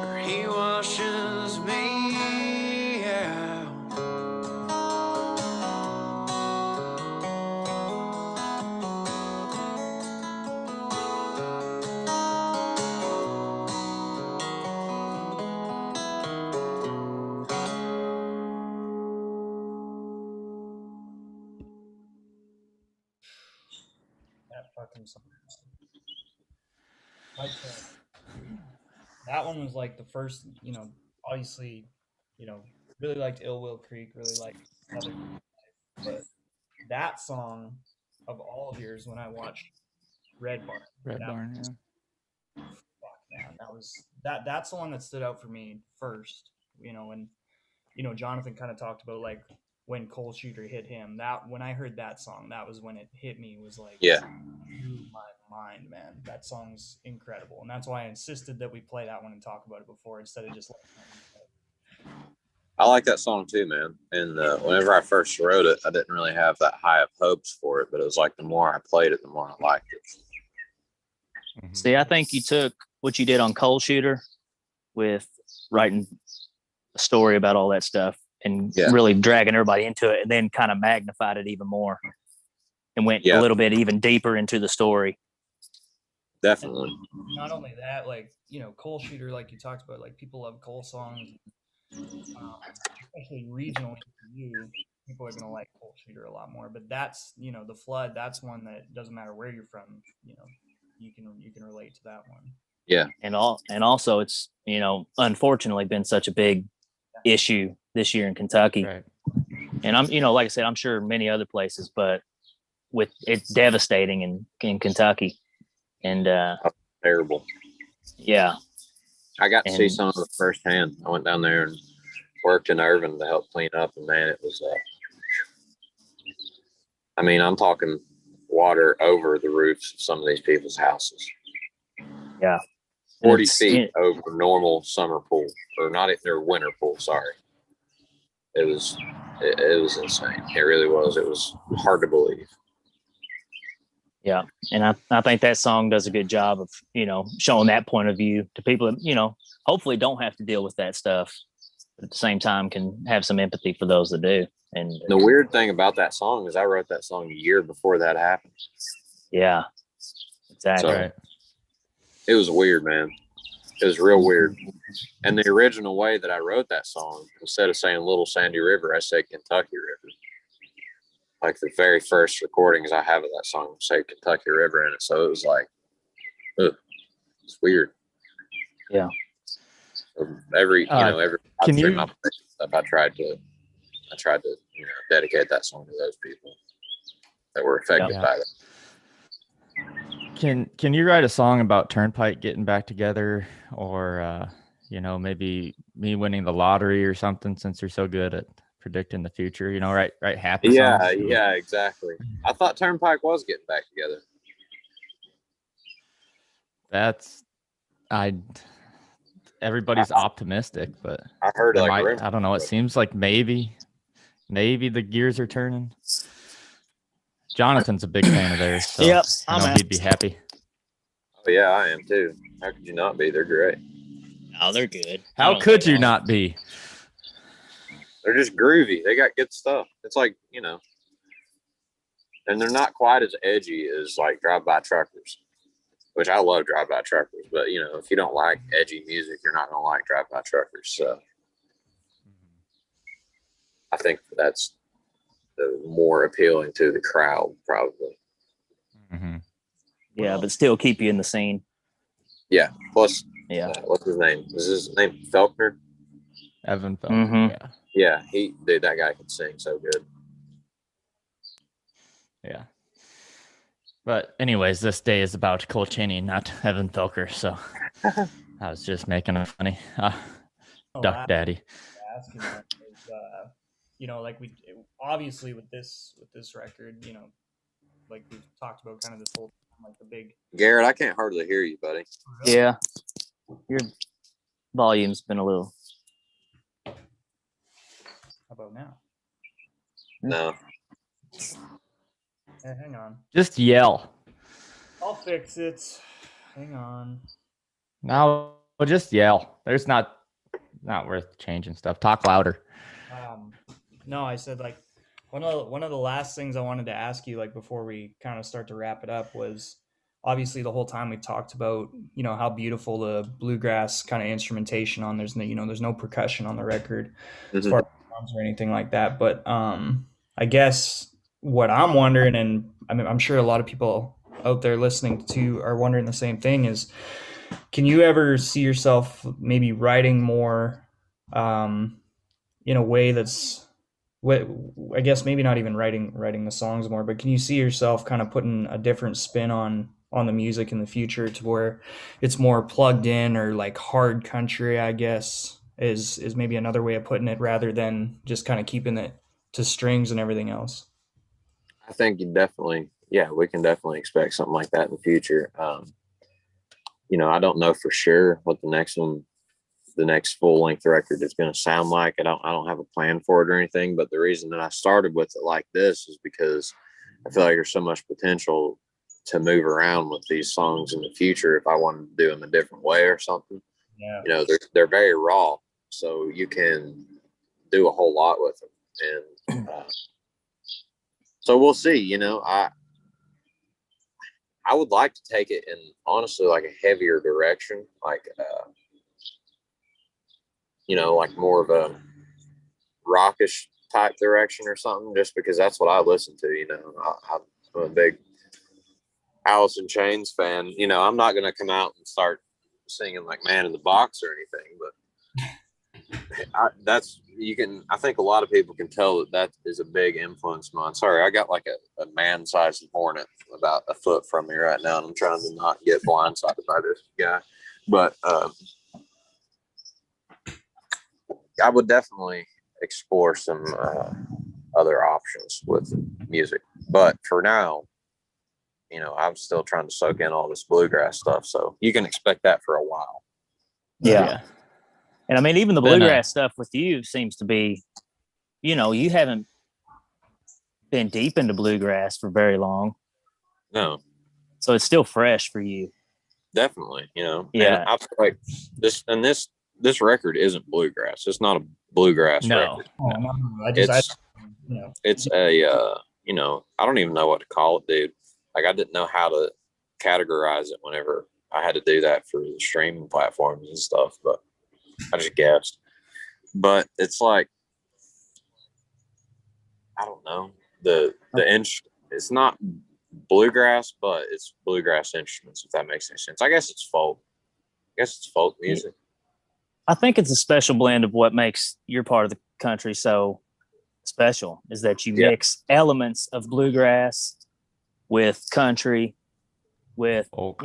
or he washes me out. That fucking song. Like, that one was like the first, obviously, really liked Ill Will Creek, really liked other, but that song of all of yours when I watched Red Barn, Red that Barn, was- yeah. fuck man, that's the one that stood out for me first, and Jonathan kind of talked about like when Coal Shooter hit him. That when I heard that song, that was when it hit me. Was like, Yeah. blew my mind, man. That song's incredible, and that's why I insisted that we play that one and talk about it before instead of just like. I like that song too, man. And whenever I first wrote it, I didn't really have that high of hopes for it, but it was like the more I played it, the more I liked it. Mhm. See, I think you took what you did on Coal Shooter with writing a story about all that stuff and Yeah. really dragging everybody into it, and then kind of magnified it even more and went Yeah. a little bit even deeper into the story. Definitely. Not only that, like Coal Shooter, like you talked about, like people love Coal songs, especially regionally for you. People are gonna like Coal Shooter a lot more. But that's the Flood. That's one that doesn't matter where you're from. You can relate to that one. Yeah. And also it's, unfortunately been such a big issue this year in Kentucky. Right. And I'm, like I said, I'm sure many other places, but it's devastating in Kentucky. And Terrible. yeah. I got to see some of it firsthand. I went down there and worked in Irvin to help clean up, and man, it was I'm talking water over the roofs of some of these people's houses. Yeah. 40 feet over normal summer pool, or not their winter pool. Sorry. It was insane. It really was. It was hard to believe. Yeah. And I think that song does a good job of, showing that point of view to people that, hopefully don't have to deal with that stuff, but at the same time can have some empathy for those that do. And The weird thing about that song is I wrote that song a year before that happened. yeah, exactly. So Right. it was weird, man. It was real weird. And the original way that I wrote that song, instead of saying Little Sandy River, I said Kentucky River. Like the very first recordings I have of that song say Kentucky River in it. So it was like, ugh, it's weird. Yeah. So every can you- my stuff, I tried to dedicate that song to those people that were affected by that. Can you write a song about Turnpike getting back together, or maybe me winning the lottery or something, since you're so good at predicting the future? Write happy songs. Yeah, exactly. I thought Turnpike was getting back together. Everybody's optimistic, but I heard I don't know. It seems like maybe the gears are turning. Jonathan's a big fan of theirs, so Yep, I know he'd be happy. Oh yeah, I am too. How could you not be? They're great. Oh, they're good. How could you not be? They're just groovy. They got good stuff. It's like, and they're not quite as edgy as like Drive-By Truckers, which I love Drive-By Truckers. But, if you don't like edgy music, you're not going to like Drive-By Truckers. So I think that's more appealing to the crowd, probably. Mm-hmm. Yeah, but still keep you in the scene. Yeah. Plus, Yeah. What's his name? Is his name Felkner? Evan Felkner. Mm-hmm. Yeah. Yeah, that guy can sing so good. Yeah. But anyways, this day is about Cole Chaney, not Evan Felker. So I was just making it funny. Duck Daddy. Asking that is, like we obviously with this record, like we've talked about kind of this whole time, like the big. Garrett, I can't hardly hear you, buddy. Yeah. Your volume's been a little. How about now? No. Hey, hang on. Just yell. I'll fix it. Hang on. No, just yell. There's not worth changing stuff. Talk louder. No, I said like one of the last things I wanted to ask you, like before we kind of start to wrap it up, was obviously the whole time we've talked about, how beautiful the bluegrass kind of instrumentation on there's no percussion on the record as far as drums or anything like that. But I guess what I'm wondering, and I'm sure a lot of people out there listening to are wondering the same thing, is can you ever see yourself maybe writing more in a way that's, I guess maybe not even writing the songs more, but can you see yourself kind of putting a different spin on the music in the future to where it's more plugged in, or like hard country, I guess is maybe another way of putting it, rather than just kind of keeping it to strings and everything else? I think we can definitely expect something like that in the future. I don't know for sure what the next full length record is going to sound like. I don't have a plan for it or anything, but the reason that I started with it like this is because I feel like there's so much potential to move around with these songs in the future if I wanted to do them a different way or something. Yeah. They're very raw, so you can do a whole lot with them. And so we'll see. I would like to take it in honestly like a heavier direction, like like more of a rockish type direction or something, just because that's what I listen to. I'm a big Alice in Chains fan. I'm not going to come out and start singing like Man in the Box or anything, but I think a lot of people can tell that is a big influence of mine. Sorry, I got like a man-sized hornet about a foot from me right now, and I'm trying to not get blindsided by this guy. But I would definitely explore some other options with music. But for now, I'm still trying to soak in all this bluegrass stuff. So you can expect that for a while. Yeah. And even the bluegrass stuff with you seems to be, you haven't been deep into bluegrass for very long. No. So it's still fresh for you. Definitely, you know. Yeah. And I feel like this record isn't bluegrass. It's not a bluegrass No. record. Oh, no, It's a you know, I don't even know what to call it, dude. Like, I didn't know how to categorize it whenever I had to do that for the streaming platforms and stuff, but I just guessed. But it's like, I don't know. It's not bluegrass, but it's bluegrass instruments, if that makes any sense. I guess it's folk. I guess it's folk music. I think it's a special blend of what makes your part of the country so special, is that you mix elements of bluegrass with country, with folk.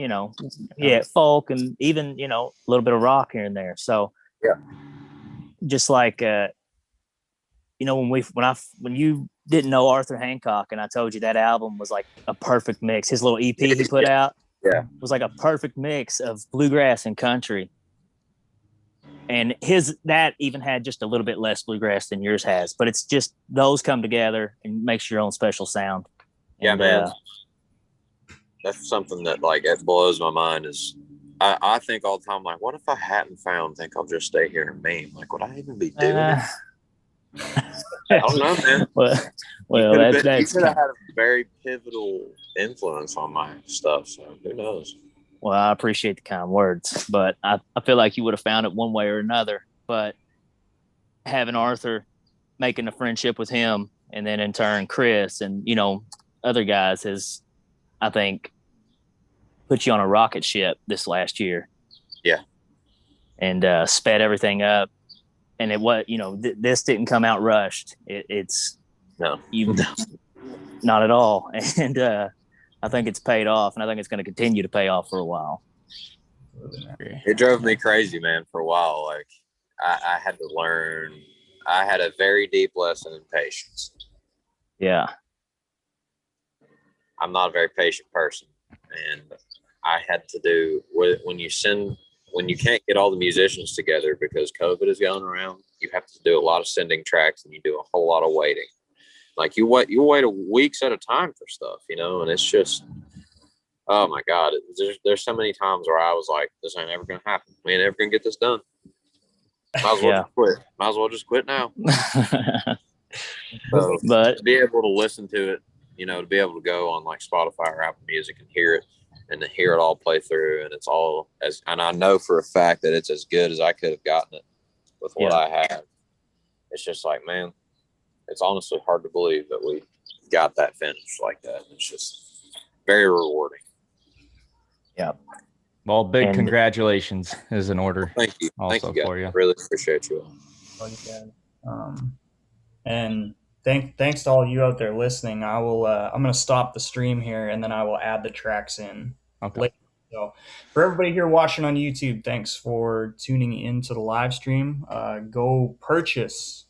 Folk, and even a little bit of rock here and there. So just like when you didn't know Arthur Hancock, and I told you that album was like a perfect mix. His little EP he put out was like a perfect mix of bluegrass and country. And that even had just a little bit less bluegrass than yours has, but it's just those come together and makes your own special sound. Yeah, and, man. That's something that, like, it blows my mind. Is I think all the time, like, what if I hadn't found Think I'll Just Stay Here in Maine? Like, would I even be doing it? I don't know, man. Well, you could have had a very pivotal influence on my stuff. So who knows? Well, I appreciate the kind words, but I feel like you would have found it one way or another. But having Arthur, making a friendship with him, and then in turn Chris and other guys has, I think, put you on a rocket ship this last year. Yeah, and sped everything up. And this didn't come out rushed. It's no, not at all. And I think it's paid off, and I think it's going to continue to pay off for a while. It drove me crazy, man, for a while. Like, I had to learn. I had a very deep lesson in patience. Yeah. I'm not a very patient person. And I had to do, when you can't get all the musicians together because COVID is going around, you have to do a lot of sending tracks, and you do a whole lot of waiting. Like, you wait weeks at a time for stuff, and it's just, oh my God, there's so many times where I was like, this ain't ever gonna happen. We ain't ever gonna get this done. Might as well just quit. Might as well just quit now. But to be able to listen to it, to be able to go on like Spotify or Apple Music and hear it, and to hear it all play through, and it's all and I know for a fact that it's as good as I could have gotten it with what I have. It's just like, man, it's honestly hard to believe that we got that finished like that. It's just very rewarding. Yeah. Well, big congratulations is in order. Thank you. Also Thank you, for you. I really appreciate you all. And thanks to all you out there listening. I will. I'm going to stop the stream here, and then I will add the tracks in later. So, for everybody here watching on YouTube, thanks for tuning into the live stream. Go purchase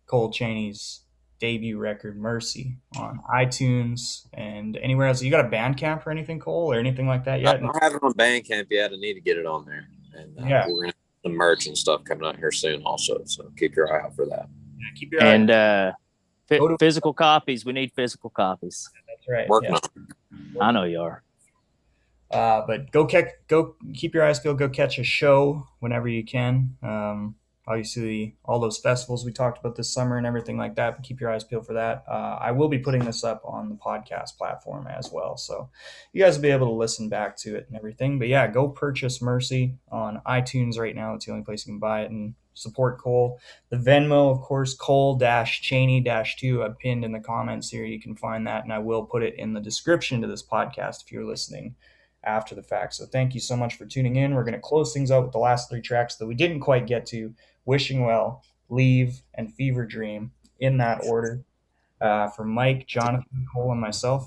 Cole Chaney's debut record, Mercy, on iTunes and anywhere else. You got a Bandcamp or anything, Cole, or anything like that yet? I don't have it on Bandcamp yet. I need to get it on there. And we're going to have the merch and stuff coming out here soon also. So keep your eye out for that. Yeah, keep your eye out. And physical copies. We need physical copies. That's right. Working on it. I know you are. But go keep your eyes peeled. Go catch a show whenever you can. Obviously, all those festivals we talked about this summer and everything like that, but keep your eyes peeled for that. I will be putting this up on the podcast platform as well, so you guys will be able to listen back to it and everything. But yeah, go purchase Mercy on iTunes right now. It's the only place you can buy it, and support Cole. The Venmo, of course, Cole-Chaney-2. I've pinned in the comments here. You can find that, and I will put it in the description to this podcast if you're listening after the fact. So thank you so much for tuning in. We're going to close things out with the last three tracks that we didn't quite get to: Wishing Well, Leave, and Fever Dream, in that order. For Mike, Jonathan, Cole, and myself,